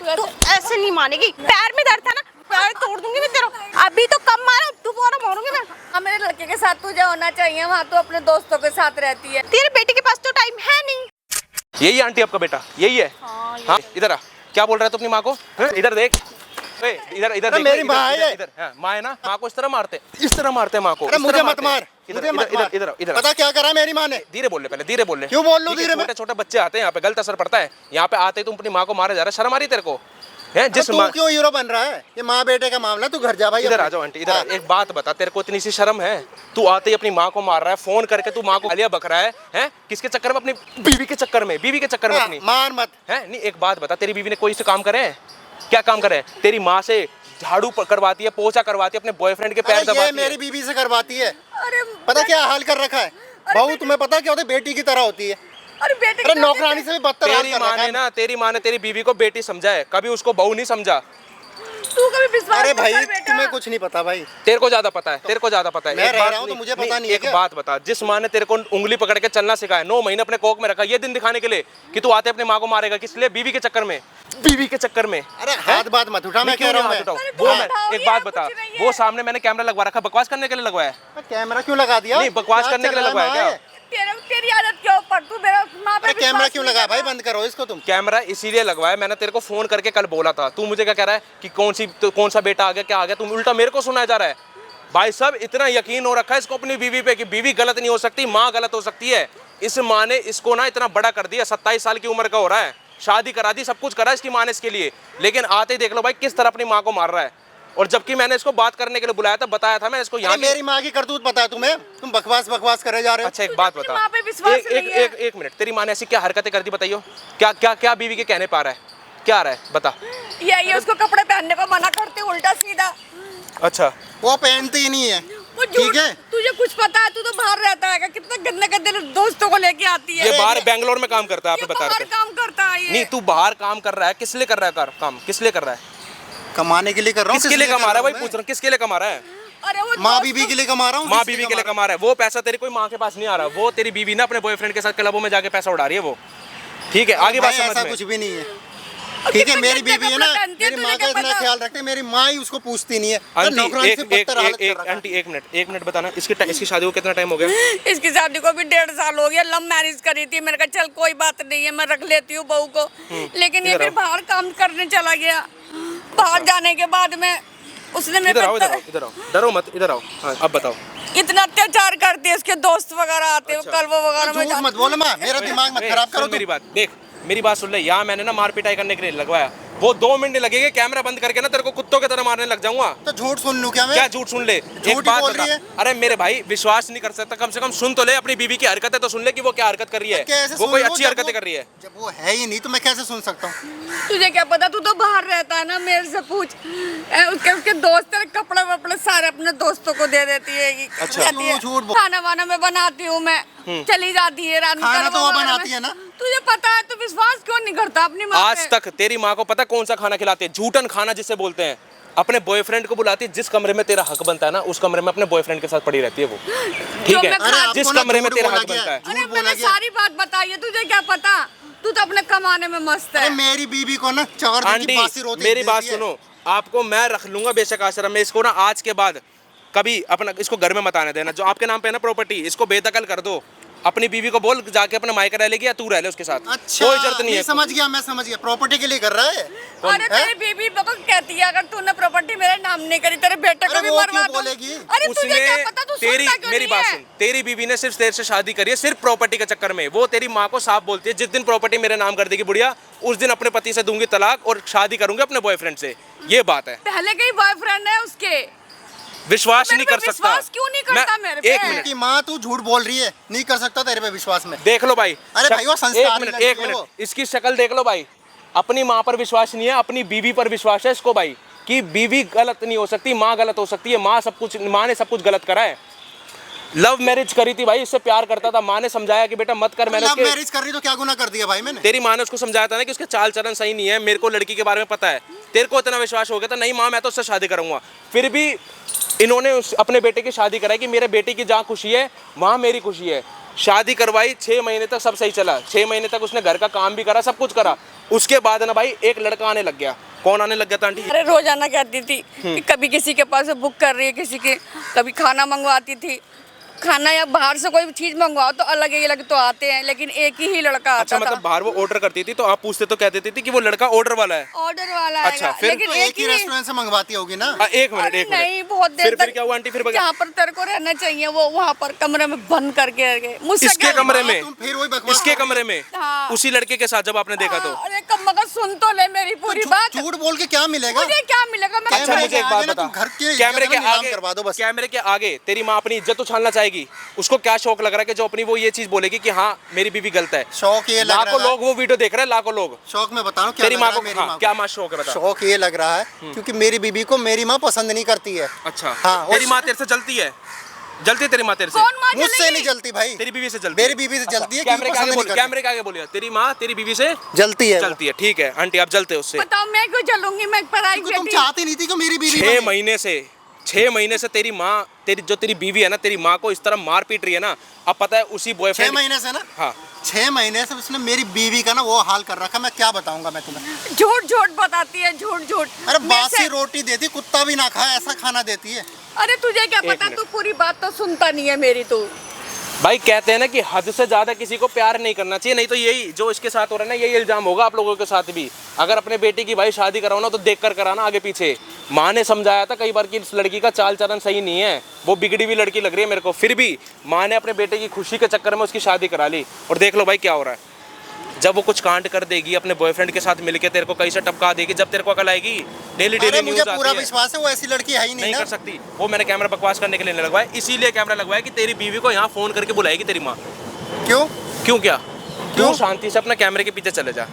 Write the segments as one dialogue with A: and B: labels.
A: तू ऐसे नहीं मानेगी। पैर में दर्द था ना, पैर तोड़ दूंगी मैं तेरा। अभी तो कम मारा, दोबारा मारूंगी मैं।
B: हाँ, मेरे लड़के के साथ तुझे होना चाहिए, वहाँ तो अपने दोस्तों के साथ रहती है।
A: तेरे बेटे के पास तो टाइम है नहीं।
C: यही आंटी आपका बेटा, यही है? हाँ, इधर आ। क्या बोल रहा है तू अपनी माँ को? इधर देख, इधर इधर देख।
D: मेरी माँ है।
C: इधर माँ है ना, माँ को इस तरह मारते माँ को।
D: अरे मुझे मत मार,
C: इधर इधर।
D: पता क्या करा मेरी माँ ने?
C: धीरे बोल ले, पहले धीरे बोल ले।
D: क्यों बोल लूं धीरे में?
C: छोटे छोटे बच्चे आते हैं यहाँ पे, गलत असर पड़ता है। यहाँ पे आते ही तुम अपनी माँ को मारे जा रहा है, शर्म आ रही तेरे को? है जिस
D: तू क्यों हीरो बन रहा है? ये माँ बेटे का मामला, तू घर जा भाई।
C: इधर आ जाओ आंटी, इधर। एक बात बता, तेरे को इतनी सी शर्म है? तू आते ही अपनी माँ को मार रहा है, फोन करके तू माँ को गालियां बक रहा है? किसके चक्कर में? अपनी बीवी के चक्कर में, बीवी के चक्कर में अपनी।
D: मार मत
C: है नहीं। एक बात बता, तेरी बीवी ने कोई से काम करे है? क्या काम करे? तेरी माँ से झाड़ू करवाती है, पोछा करवाती है, अपने बॉयफ्रेंड के पैर दबाती है।
D: मेरी बीवी से करवाती है।
B: अरे
D: पता क्या हाल कर रखा है बहू? तुम्हें पता क्या होता है? बेटी की तरह होती है।
B: अरे बेटे
D: अरे नौकरानी से भी बदतर हाल
C: तेरी
D: कर
C: माँ
D: रखा
C: ने
D: है।
C: ना, तेरी माँ ने तेरी बीवी को बेटी समझा है, कभी उसको बहू नहीं समझा।
B: तू कभी विश्वास
D: अरे
B: मत
D: भाई
B: कर बेटा।
D: तुम्हें कुछ नहीं पता भाई।
C: तेरे को ज्यादा पता है, तेरे को ज्यादा पता है।
D: मैं
C: एक
D: रह
C: बात
D: रहा हूं तो मुझे पता नहीं है
C: एक
D: क्या?
C: बात बता, जिस माँ ने तेरे को उंगली पकड़ के चलना सिखाया, 9 महीने अपने कोख में रखा, ये दिन दिखाने के लिए कि तू आते अपने माँ को मारेगा, किस लिए? बीवी के चक्कर में, बीवी के चक्कर में।
D: अरे हाथ बात मत उठा, मैं कह रहा हूँ।
C: वो मैं एक बात बता, वो सामने मैंने कैमरा लगवा रखा, बकवास करने के लिए लगवाया है?
D: कैमरा क्यों लगा दिया?
C: नहीं, बकवास करने के लिए लगवाया क्या?
B: तेरी आदत क्यों पर तू मेरा माँ पे
D: कैमरा क्यों लगा भाई? बंद करो इसको तुम।
C: कैमरा इसीलिए लगवाया, मैंने तेरे को फोन करके कल बोला था। तू मुझे क्या कह रहा है कि कौन सा बेटा आ गया, क्या आ गया? तुम उल्टा मेरे को सुनाया जा रहा है। भाई साहब, इतना यकीन हो रखा है इसको अपनी बीवी पे कि बीवी गलत नहीं हो सकती, माँ गलत हो सकती है। इस माँ ने इसको ना इतना बड़ा कर दिया, 27 साल की उम्र का हो रहा है, शादी करा दी, सब कुछ करा इसकी माँ ने इसके लिए, लेकिन आते ही देख लो भाई किस तरह अपनी माँ को मार रहा है। और जबकि मैंने इसको बात करने के लिए बुलाया था, बताया था मैं इसको यहाँ।
D: मेरी माँ की करतूत पता है तुम्हें? तुम बकवास करे जा रहे हो।
C: अच्छा एक बात बता,
B: माँ पे विश्वास नहीं है।
C: एक मिनट, तेरी माँ ने ऐसी क्या हरकतें कर दी बताइयो? क्या क्या क्या बीवी के कहने पा रहा है? क्या आ रहा है बता?
B: ये उसको कपड़े पहनने को मना करते उल्टा सीधा।
C: अच्छा,
D: वो पहनती ही नहीं है।
B: वो
D: ठीक है,
B: तुझे कुछ पता है? तू तो बाहर रहता है, कितना गंदे गंदे दोस्तों को लेके आती है।
C: ये बाहर बेंगलोर में काम करता है, आप बता रहे थे।
B: काम करता है ये।
C: नहीं, तू बाहर काम कर रहा है, किस लिए कर रहा है काम? किस लिए कर रहा है?
D: कमाने के लिए कर रहा हूँ।
C: किसके लिए कमा रहा है भाई? पूछ रहा हूँ, किसके लिए कमा रहा है?
B: अरे वो
D: माँ बीवी के लिए कमा रहा हूँ।
C: माँ बीवी के लिए कमा रहा है। वो पैसा तेरी कोई माँ के पास नहीं आ रहा, वो तेरी बीवी ना अपने बॉयफ्रेंड के साथ क्लबों में जाके पैसा उड़ा रही है वो। ठीक है, आगे बात समझ
D: ऐसा
C: में।
D: कुछ भी नहीं है। ठीक है, मेरी बीवी है ना, मेरी माँ का इतना ख्याल रखते हैं, मेरी माँ ही उसको पूछती नहीं है।
C: आंटी
D: एक
C: एक मिनट बताना, इसकी शादी को कितना टाइम हो गया?
B: इसकी शादी को भी 1.5 साल हो गया। लव मैरिज करी थी, मैंने कहा चल कोई बात नहीं है, मैं रख लेती हूँ बहू को। लेकिन ये फिर बाहर काम करने चला गया। बाहर जाने के बाद में उसने मेरे
C: इधर आओ, डरो मत, इधर आओ। हाँ, अब बताओ।
B: इतना अत्याचार करती है, उसके दोस्त वगैरह आते हैं, कलबो वगैरह में
D: झूठ मत बोलो माँ, मेरा दिमाग मत खराब करो।
C: मेरी बात देख, मेरी बात सुन ले। यहाँ मैंने ना मार पिटाई करने के लिए लगवाया, वो 2 मिनट लगेंगे, कैमरा बंद करके ना तेरे को कुत्तों की तरह मारने लग जाऊंगा।
D: तो झूठ सुन लूं क्या मैं?
C: क्या झूठ सुन ले? एक बात
D: बोल
C: बता।
D: रही है।
C: अरे मेरे भाई, विश्वास नहीं कर सकता, कम से कम सुन तो ले, अपनी बीवी की हरकतें तो सुन ले कि वो क्या हरकत कर रही है। वो कोई अच्छी हरकतें कर रही है?
D: जब वो है ही नहीं तो मैं कैसे सुन सकता हूँ?
B: तुझे क्या पता? तू तो बाहर रहता है ना, मेरे से पूछ। उसके दोस्त कपड़े वपड़े सारे अपने दोस्तों को दे देती है।
C: अच्छा,
D: झूठ बोल।
B: खाना वाना मैं बनाती हूँ, मैं चली जाती है रात में।
D: खाना तो वो बनाती है ना।
B: तुझे पता है, तू विश्वास क्यों नहीं करता अपनी माँ पे?
C: आज तक तेरी माँ को पता कौन सा खाना खिलाते हैं? झूठन खाना जिसे बोलते हैं। अपने बॉयफ्रेंड को बुलाती है, जिस कमरे में तेरा हक बनता है ना, उस कमरे में अपने बॉयफ्रेंड के साथ पड़ी रहती है वो। ठीक है, जिस कमरे में तेरा हक बनता है।
B: अरे मैंने सारी बात बताई है, तुझे क्या पता? तू तो अपने कमाने में मस्त है।
D: मेरी बीवी को ना 4 दिन की बासी रोटी
C: मेरी बात सुनो, आपको मैं रख लूंगा बेशक आश्रम में, इसको ना आज के बाद कभी अपना इसको घर में मत आने देना। जो आपके नाम पे है ना प्रॉपर्टी, इसको बेदखल कर दो। अपनी बीवी को बोल जाके अपने मायका रह लेगी, या तू रह ले उसके साथ।
D: अच्छा,
C: कोई जरूरत नहीं है।
D: समझ गया, मैं समझ गया। प्रॉपर्टी के लिए कर रहा है।
B: अरे तेरी बीवी बहुत कहती है, अगर तूने प्रॉपर्टी मेरे नाम नहीं करी, तेरे बेटे को भी मरवा दूं।
D: बोलेगी?
B: अरे तुझे क्या पता? तू
C: तेरी
B: सुनता क्यों
C: मेरी
B: नहीं
C: बात
B: है?
C: सुन, तेरी बीवी ने सिर्फ तेरे से शादी करी है सिर्फ प्रॉपर्टी के चक्कर में। वो तेरी माँ को साफ बोलती है, जिस दिन प्रॉपर्टी मेरे नाम कर देगी बुढ़िया, उस दिन अपने पति से दूंगी तलाक और शादी करूंगी अपने बॉयफ्रेंड से। ये बात है।
B: पहले के ही बॉयफ्रेंड है उसके।
C: विश्वास नहीं कर सकता।
B: विश्वास क्यों नहीं करता मेरे पे?
C: एक मिनट
D: की माँ तू झूठ बोल रही है, नहीं कर सकता तेरे पे विश्वास में।
C: देख लो भाई।
D: अरे भाई वो संस्कार
C: एक मिनट, इसकी शक्ल देख लो भाई। अपनी माँ पर विश्वास नहीं है, अपनी बीवी पर विश्वास है इसको भाई, कि बीवी गलत नहीं हो सकती, माँ गलत हो सकती है। माँ ने सब कुछ गलत करा है। लव मैरिज करी थी भाई, इससे प्यार करता था। माँ ने समझाया कि बेटा मत कर। मैंने
D: लव मैरिज कर रही तो क्या गुनाह कर दिया भाई मैंने?
C: तेरी माँ ने उसको समझाया था ना कि उसके चाल चलन सही नहीं है, मेरे को लड़की के बारे में पता है। तेरे को इतना विश्वास हो गया था, नहीं माँ मैं तो उससे शादी करूंगा। फिर भी इन्होंने अपने बेटे की शादी कराई कि मेरे बेटे की जहाँ खुशी है वहाँ मेरी खुशी है। शादी करवाई, 6 महीने तक सब सही चला। 6 महीने तक उसने घर का काम भी करा, सब कुछ करा। उसके बाद ना भाई एक लड़का आने लग गया। कौन आने लग गया था आंटी?
B: अरे रोजाना कहती थी कि कभी किसी के पास बुक कर रही है, किसी के, कभी खाना मंगवाती थी, खाना या बाहर से कोई भी चीज मंगवाओ तो अलग अलग तो आते हैं, लेकिन एक ही लड़का आता
C: अच्छा, मतलब
B: था।
C: बाहर वो ऑर्डर करती थी तो आप पूछते तो कह देती थी कि वो लड़का ऑर्डर वाला है।
B: ऑर्डर वाला
C: अच्छा,
B: आएगा,
C: फिर
B: लेकिन
D: तो एक ही रेस्टोरेंट से मंगवाती होगी ना।
C: एक मिनट,
B: अरे
C: एक मिनट।
B: नहीं, बहुत देर
C: फिर
B: तक
C: क्या हुआ आंटी? फिर
B: जहाँ पर तेरे को रहना चाहिए वो वहाँ पर कमरे में बंद करके रह गए। मुझसे
C: इसके
B: क्या-
C: कमरे में?
D: तुम फिर वही बकवास
C: इसके
D: कर रही
C: कमरे में?
B: हाँ।
C: उसी लड़के के साथ जब आपने देखा तो?
B: अरे कम मगर सुन तो ले मेरी पूरी
D: हो।
B: बात।
D: झूठ बोल के क्या मिलेगा?
B: मुझे क्या मिलेगा? मैं
C: अच्छा, मुझे एक बात
D: आगे ना
C: बता,
D: तुम घर के
C: कैमरे के
D: इज्जत का नीलाम
C: आगे
D: करवा दो बस।
C: कैमरे के आगे तेरी माँ अपनी इज्जत उछालना चाहेगी? उसको क्या शौक लग रहा है कि जो अपनी वो ये चीज बोलेगी कि हाँ मेरी बीवी गलत है?
D: शौक ये लग रहा
C: लाखों
D: है,
C: लोग वो वीडियो देख रहे हैं, लाखों लोग।
D: शौक में बता रहा हूँ क्या
C: तेरी
D: लग
C: माँ
D: रहा
C: को
D: है मेरी
C: हाँ,
D: माँ को?
C: क्या माँ शौक है बता?
D: शौक ये लग रहा है क्योंकि मेरी बीबी को मेरी माँ पसंद नहीं करती है।
C: अच्छा,
D: हाँ,
C: तेरी माँ तेरे से जलती है? जलती है तेरी माँ तेरे से?
B: कौन माँ
D: मुझसे
B: जलेगी?
D: नहीं जलती भाई,
C: तेरी बीवी से जलती
D: मेरी
C: है?
D: बीवी से
C: अच्छा,
D: जलती है
C: कैमरे
D: क्योंकि
C: के आगे
D: पसंद
C: बोल,
D: नहीं करती।
C: कैमरे के आगे बोलिए, तेरी माँ तेरी बीवी से
D: जलती है वो।
C: जलती है। ठीक है आंटी, आप जलते हो उससे?
B: बताओ मैं क्यों जलूंगी? मैं पढ़ाई
D: क्योंकि तुम चाहती नहीं थी कि मेरी बीवी
C: 6
D: बने।
C: महीने से 6 महीने से तेरी माँ, तेरी बीवी है ना, तेरी माँ को इस तरह मार पीट रही है ना। अब पता है उसी
D: 6
C: बॉयफ्रेंड।
D: महीने से ना,
C: हाँ
D: 6 महीने से उसने मेरी बीवी का ना वो हाल कर रखा, मैं क्या बताऊंगा मैं तुम्हें।
B: झूठ झूठ बताती है, झूठ झूठ।
D: अरे
B: मैं
D: बासी
B: से-
D: रोटी देती, कुत्ता भी ना खाए ऐसा खाना देती है।
B: अरे तुझे क्या
C: एक
B: पता?
C: मिनट।
B: तू पूरी बात तो सुनता नहीं है मेरी। तू
C: भाई, कहते हैं ना कि हद से ज्यादा किसी को प्यार नहीं करना चाहिए, नहीं तो यही जो इसके साथ हो रहा है ना, यही इल्जाम होगा आप लोगों के साथ भी। अगर अपने बेटे की भाई शादी कराओ ना तो देख कर कराना आगे पीछे। माँ ने समझाया था कई बार कि इस लड़की का चाल चलन सही नहीं है, वो बिगड़ी हुई लड़की लग रही है मेरे को, फिर भी माँ ने अपने बेटे की खुशी के चक्कर में उसकी शादी करा ली। और देख लो भाई क्या हो रहा है। जब वो कुछ कांड कर देगी अपने बॉयफ्रेंड के साथ मिलके, तेरे को कहीं से टपका देगी, जब तेरे को अकल आएगी। डेली
D: अरे
C: डेली
D: मुझे
C: न्यूज़
D: पूरा
C: आती है।
D: विश्वास है वो ऐसी लड़की है ही नहीं
C: नहीं
D: ना।
C: कर सकती वो। मैंने कैमरा बकवास करने के लिए नहीं लगवाया, इसीलिए कैमरा लगवाया कि तेरी बीवी को यहाँ फोन करके बुलाएगी तेरी माँ।
D: क्यों?
C: क्यों क्या? क्यों? शांति से अपना कैमरे के पीछे चले जा।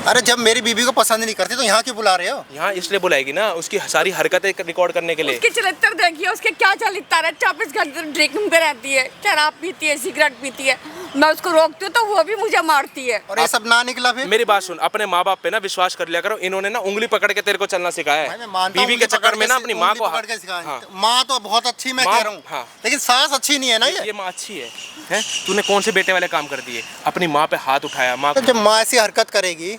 D: अरे जब मेरी बीवी को पसंद नहीं करती तो यहाँ क्यों बुला रहे हो?
C: यहाँ इसलिए बुलाएगी ना, उसकी सारी हरकतें रिकॉर्ड करने के लिए।
B: उसके चरित्र देखिए, उसके क्या चलिता है। 24 घंटे ड्रिंकिंग पे रहती है, शराब पीती है, सिगरेट पीती है। मैं उसको रोकती हूँ तो वो भी मुझे मारती है।
D: और ये सब ना निकला फिर?
C: मेरी बात सुन, अपने माँ बाप पे ना विश्वास कर लिया करो। इन्होंने ना उंगली पकड़ के तेरे को चलना सिखाया
D: भाई मैं
C: है।
D: मानता हूँ
C: बीवी के
D: उंगली
C: चक्कर
D: पकड़
C: में
D: के
C: ना अपनी माँ को
D: पकड़ के सिखाया।
C: हाँ।
D: माँ तो बहुत अच्छी मैं
C: माँ-
D: कह रहा हूँ,
C: हाँ।
D: लेकिन सास अच्छी नहीं है ना ये।
C: ये माँ अच्छी है, हैं? तूने कौन से बेटे वाले काम कर दिए? अपनी माँ पे हाथ उठाया, माँ
D: तो जब माँ ऐसी हरकत करेगी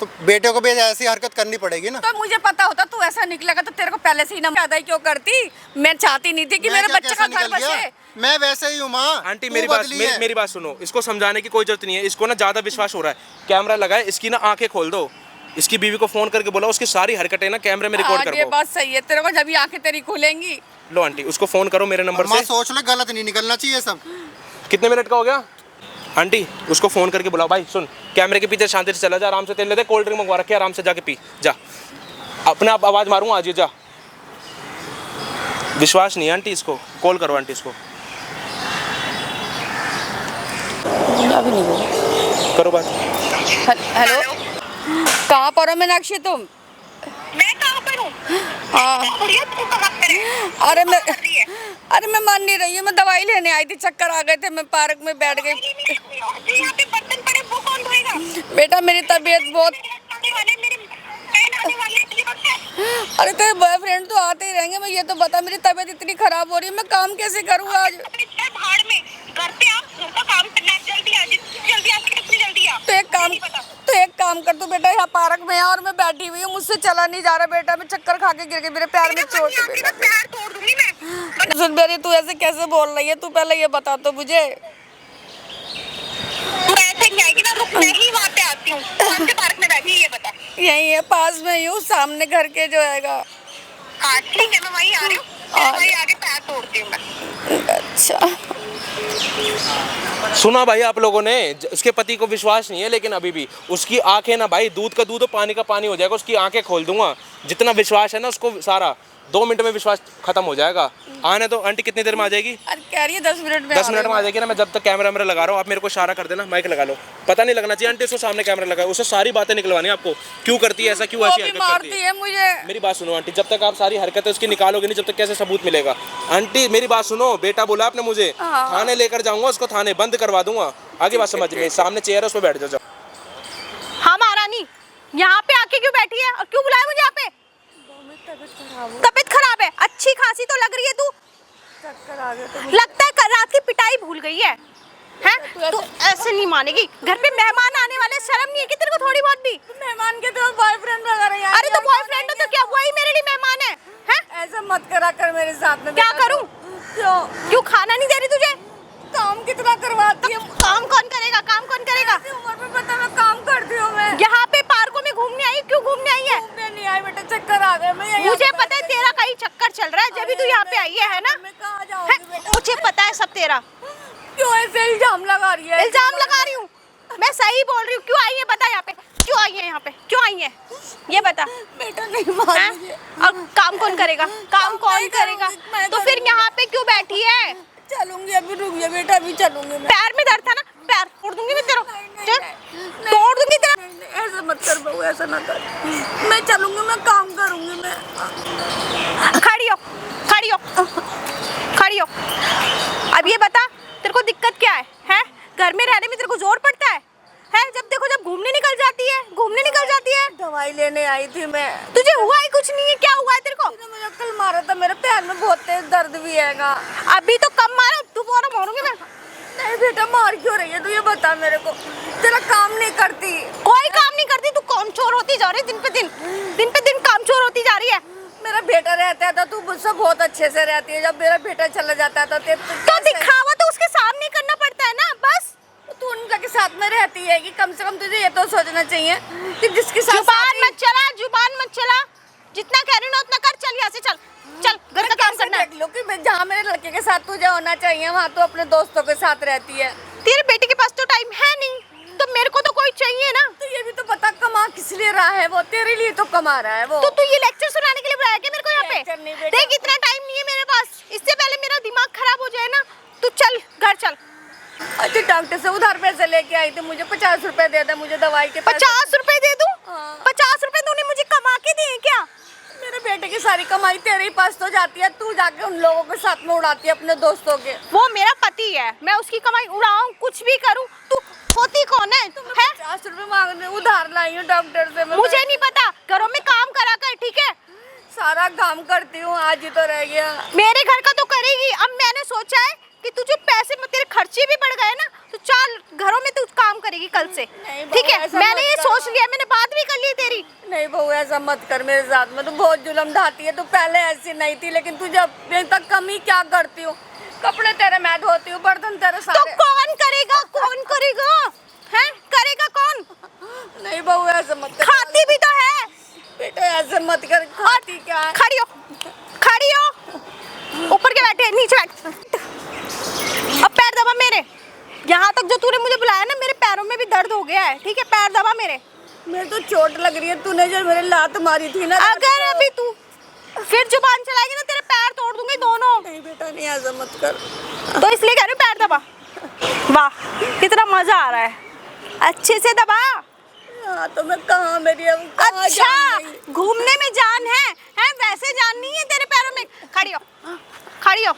D: तो बेटे को भी ऐसी हरकत करनी पड़ेगी ना।
B: तो मुझे पता होता तू ऐसा निकलेगा तो तेरे को पहले से ही ना ज्यादा ही क्यों करती। मैं चाहती नहीं थी कि
D: मैं
B: मेरे
D: क्या
B: बच्चे का
D: कैसा
B: घर
D: निकल गया?
B: बसे।
D: मैं वैसे ही हूँ माँ।
C: आंटी
D: तू
C: मेरी बात
D: बदली है।
C: मेरी बात सुनो, इसको समझाने की कोई जरूरत नहीं है। इसको ना ज्यादा विश्वास हो रहा है। कैमरा लगाए, इसकी ना आंखें खोल दो। इसकी बीवी को फोन करके बोला उसकी सारी हरकतें ना कैमरे में रिकॉर्ड
B: हाँ, ये
C: करो।
B: बात सही है। तेरे को जब ये आंखें तेरी खुलेंगी।
C: लो आंटी, उसको फोन करो मेरे नंबर
D: माँ
C: से।
D: सोच लो, गलत नहीं निकलना चाहिए सब।
C: कितने मिनट का हो गया आंटी? उसको फोन करके बुलाओ। भाई सुन, कैमरे के पीछे शांति से चला जा, आराम से तेल लेते, कोल्ड ड्रिंक मंगवा रखे, आराम से जाके पी जा। अपने आप आवाज मारूंगा आज, जा। विश्वास नहीं है आंटी, इसको कॉल करो आंटी इसको।
B: अभी नहीं
C: करो बात।
B: हेलो, कहाँ पर हो मीनाक्षी तुम?
E: मैं कहाँ पर हूँ?
B: हाँ,
E: बढ़िया, तू कहाँ पर है?
B: अरे मैं मान नहीं रही हूँ। मैं दवाई लेने आई थी, चक्कर आ गए थे, मैं पार्क में बैठ गई।
E: यहाँ पे बर्तन पड़े, वो कौन धोएगा?
B: बेटा मेरी तबीयत बहुत।
E: आने वाले मेरे बहन आने वाले हैं, तुझे पता है?
B: अरे तेरे बॉयफ्रेंड तो आते ही रहेंगे। मैं ये तो बता, मेरी तबीयत इतनी खराब हो रही है, मैं काम कैसे करूँ आज?
E: अपने चल भाड़ में, घर पे आ, घर का काम करना है, जल्दी आ, जितनी जल्दी आ सके उतनी जल्दी आ।
B: तो एक काम कर तू बेटा, यहाँ पार्क में आ और मैं बैठी हुई हूँ, मुझसे चला नहीं जा रहा बेटा। मैं चक्कर खा के गिर गई, मेरे पैर में चोट है बेटा।
E: पैर तोड़ दूंगी मैं।
B: सुन मेरी, तू ऐसे कैसे बोल रही है? तू पहले ये बता तो मुझे।
E: तू ऐसे नहीं आएगी ना, रुक, मैं ही वहाँ पे आती हूँ। कौन से पार्क में बैठी है ये बता।
B: यही है, पास में ही हूँ, सामने घर के जो हैगा।
E: हाँ ठीक है, मैं वहीं आ रही हूँ। मैं वहीं आके पैर तोड़ती हूँ मैं।
B: अच्छा,
C: सुना भाई आप लोगों ने, उसके पति को विश्वास नहीं है, लेकिन अभी भी उसकी आंखें ना भाई दूध का दूध और पानी का पानी हो जाएगा। उसकी आंखें खोल दूंगा। जितना विश्वास है ना उसको, सारा 2 मिनट में विश्वास खत्म हो जाएगा। आने तो आंटी, कितनी देर में आ जाएगी?
B: अरे कह रही है 10 मिनट में।
C: 10 मिनट में आ जाएगी ना। मैं जब तक कैमरा लगा रहा हूँ, आप मेरे को इशारा कर देना, माइक लगा लो। पता नहीं लगना चाहिए आंटी उसको सामने कैमरा लगा, उससे सारी बातें निकलवानी है आपको। क्यों करती है ऐसा, क्यों ऐसी हरकत करती
B: मारती
C: है?
B: है मुझे।
C: मेरी बात सुनो आंटी, जब तक आप सारी हरकतें उसकी निकालोगे नहीं, जब तक कैसे सबूत मिलेगा? आंटी मेरी बात सुनो, बेटा बोला आपने मुझे, थाने लेकर जाऊंगा उसको, थाने बंद करवा दूंगा। आगे बात समझ में, सामने चेयर है उस पर बैठ जाओ।
A: हाँ महारानी, यहाँ पे आके क्यों बैठी है और क्यों बुलाया मुझे यहाँ पे? तबीयत खराब है? अच्छी खासी तो लग रही है तू।
B: चक्कर आ गए तो
A: लगता है कल रात की पिटाई भूल गई है। हैं? तू ऐसे नहीं मानेगी, घर पे मेहमान आने वाले, शर्म नहीं है कि तेरे को थोड़ी बहुत भी?
B: मेहमान के तो बॉयफ्रेंड वगैरह।
A: अरे तो बॉयफ्रेंड हो तो क्या, वही मेरे लिए मेहमान है, हैं?
B: ऐसा मत करा कर मेरे साथ में।
A: क्या करूं? क्यों खाना नहीं दे रही तुझे?
B: काम कितना करवाती है?
A: काम कौन करेगा, काम कौन करेगा?
B: उम्र में पता मैं काम करती हूँ। मैं
A: यहाँ पे पार्कों में घूमने आई, क्यों घूमने आई है?
B: घूमने नहीं आई बेटा, चक्कर आ गए। मैं
A: मुझे पता है तेरा कहीं चक्कर चल रहा है, जब भी तू यहाँ पे आई है ना?
B: मैं कहाँ जाऊँगी बेटा?
A: मुझे पता है सब तेरा।
B: क्यों ऐसे इल्जाम लगा रही है?
A: इल्जाम लगा रही हूँ? मैं सही बोल रही हूँ। क्यों आई है बता, यहाँ पे क्यों आई है, यहाँ पे क्यों आई है, ये बता।
B: बेटा नहीं मानती है।
A: और काम कौन करेगा, काम कौन करेगा? तो फिर यहाँ पे क्यों बैठी है?
B: चलूंगी, अभी रुक जा बेटा, अभी चलूंगी मैं।
A: पैर में दर्द था ना, पैर तोड़ दूंगी मैं तेरा, तोड़ दूंगी तेरा।
B: ऐसा मत कर बहू, ऐसा ना कर। मैं चलूंगी, मैं काम करूंगी मैं।
A: खड़ी हो, खड़ी हो, खड़ी हो। अब ये बता तेरे को दिक्कत क्या है, हैं? घर में रहने में तेरे को जोर पड़ता है? जब देखो जब घूमने निकल जाती है, घूमने निकल जाती है।
B: दवाई लेने आई थी मैं।
A: तुझे हुआ ही कुछ नहीं है, क्या हुआ है तेरे को?
B: मुझे कल मारा था, मेरे पैर में बहुत तेज दर्द भी हैगा।
A: अभी तो कम मारा, दोबारा मारूंगी मैं।
B: नहीं बेटा, मार क्यों रही है तू, ये बता मेरे को। तेरा काम नहीं करती?
A: कोई काम नहीं करती, तू काम चोर होती जा रही है, दिन पे दिन काम चोर होती जा रही है।
B: मेरा बेटा रहता था, तू मुझसे बहुत अच्छे से रहती है। जब मेरा बेटा चला जाता था
A: तो दिखावा तो उसके सामने करना पड़ता है ना, बस।
B: तू उनके साथ में रहती है कि कम से कम तुझे ये तो सोचना चाहिए कि जिसके साथ
A: जुबान मत चला, जुबान मत चला। जितना कह रही हूँ ना उतना कर, चल यहाँ से चल, चल घर का काम करना है।
B: देख लो कि मैं जहाँ मेरे लड़के के साथ तुझे होना चाहिए, वहाँ तो अपने दोस्तों के साथ रहती है।
A: तेरे बेटे के पास तो टाइम है नहीं, तो मेरे को तो कोई चाहिए ना।
B: तो ये भी तो पता कमा किस लिए रहा है वो, तेरे लिए तो कमा रहा है वो।
A: तो तू ये लेक्चर सुनाने के लिए बुलाया क्या मेरे को यहाँ
B: लेक्चर नहीं
A: पे?
B: बेटा।
A: देख इतना टाइम नहीं है मेरे पास, इससे पहले मेरा दिमाग खराब हो जाए ना। तू चल घर चल।
B: अच्छा डॉक्टर से उधार पैसे लेके आई थी, मुझे 50 रुपए दे दे, मुझे दवाई के
A: 50 रुपए दे दूं?
B: हाँ।
A: 50 रुपए तूने मुझे कमा के दिए क्या?
B: मेरे बेटे की सारी कमाई तेरे ही पास तो जाती है, तू जाके उन लोगों के साथ में उड़ाती है, अपने दोस्तों के।
A: वो मेरा पति है, मैं उसकी कमाई उड़ाऊं, कुछ भी करूं। तू होती कौन है?
B: 50 रुपए मांगने उधार लाई हूँ डॉक्टर से।
A: मुझे नहीं पता, घरों में काम करा कर, ठीक है?
B: सारा काम करती हूँ, आज ही तो रह गया।
A: मेरे घर का तो करेगी। अब मैंने सोचा है कि तू जो पैसे में तेरे खर्चे भी बढ़ गए ना, तो चल घरों में तू काम करेगी कल से, ठीक है? मैंने ये सोच लिया, मैंने बात भी कर ली तेरी।
B: नहीं बहू, ऐसा मत कर मेरे साथ में, तू बहुत जुल्म ढाती है। तू पहले ऐसी नहीं थी, लेकिन तुझे अभी तक कमी क्या करती हूँ। कपड़े तेरे मैं धोती हूँ, बर्तन तेरे सारे।
A: तो कौन करेगा, कौन करेगा, हैं? करेगा कौन?
B: नहीं बहू, ऐसा मत कर।
A: खाती भी तो है
B: बेटा, ऐसे मत कर। खाती क्या है?
A: खड़ी हो, खड़ी हो, ऊपर के बैठे, नीचे बैठ। अब पैर दबा मेरे। यहाँ तक जो तूने मुझे बुलाया ना, मेरे पैरों में भी दर्द हो गया है, ठीक है? पैर दबा मेरे।
B: मेरे तो चोट लग रही है, तूने जो मेरे लात मारी थी ना।
A: अगर अभी तू फिर जुबान चलाएगी ना, तेरे पैर तोड़ दूंगी दोनों।
B: नहीं बेटा, नहीं, ऐसा मत कर।
A: तो इसलिए कह रही हूँ पैर दबा। वाह कितना मजा आ रहा है, अच्छे से दबा।
B: हाँ तो मैं कहाँ, मेरी अब कहाँ
A: अच्छा
B: जान गई?
A: घूमने में जान है वैसे जान नहीं है तेरे पैरों में। खड़ी हो, खड़ी हो।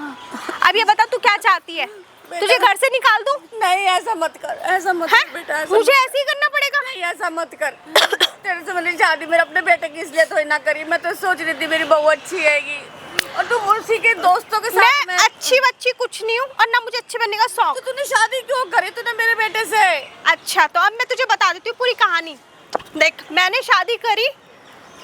A: अब ये बता तू क्या चाहती है? तुझे घर से निकाल दूं?
B: नहीं, ऐसा मत कर, ऐसा मत कर बेटा, ऐसा
A: मुझे
B: मत
A: ऐसे ही करना पड़ेगा?
B: कर। नहीं, ऐसा मत कर। तेरे से मैंने शादी मेरे अपने बेटे की इसलिए थोड़ी ना करी। मैं तो सोच रही थी मेरी बहू अच्छी हैगी, और तुम उसी के दोस्तों के साथ में।
A: अच्छी बच्ची कुछ नहीं हूँ, और ना मुझे अच्छे बनने का शौक।
B: तो तूने शादी क्यों करी तूने मेरे बेटे से?
A: अच्छा तो अब मैं तुझे बता देती हूँ पूरी कहानी। देख मैंने शादी करी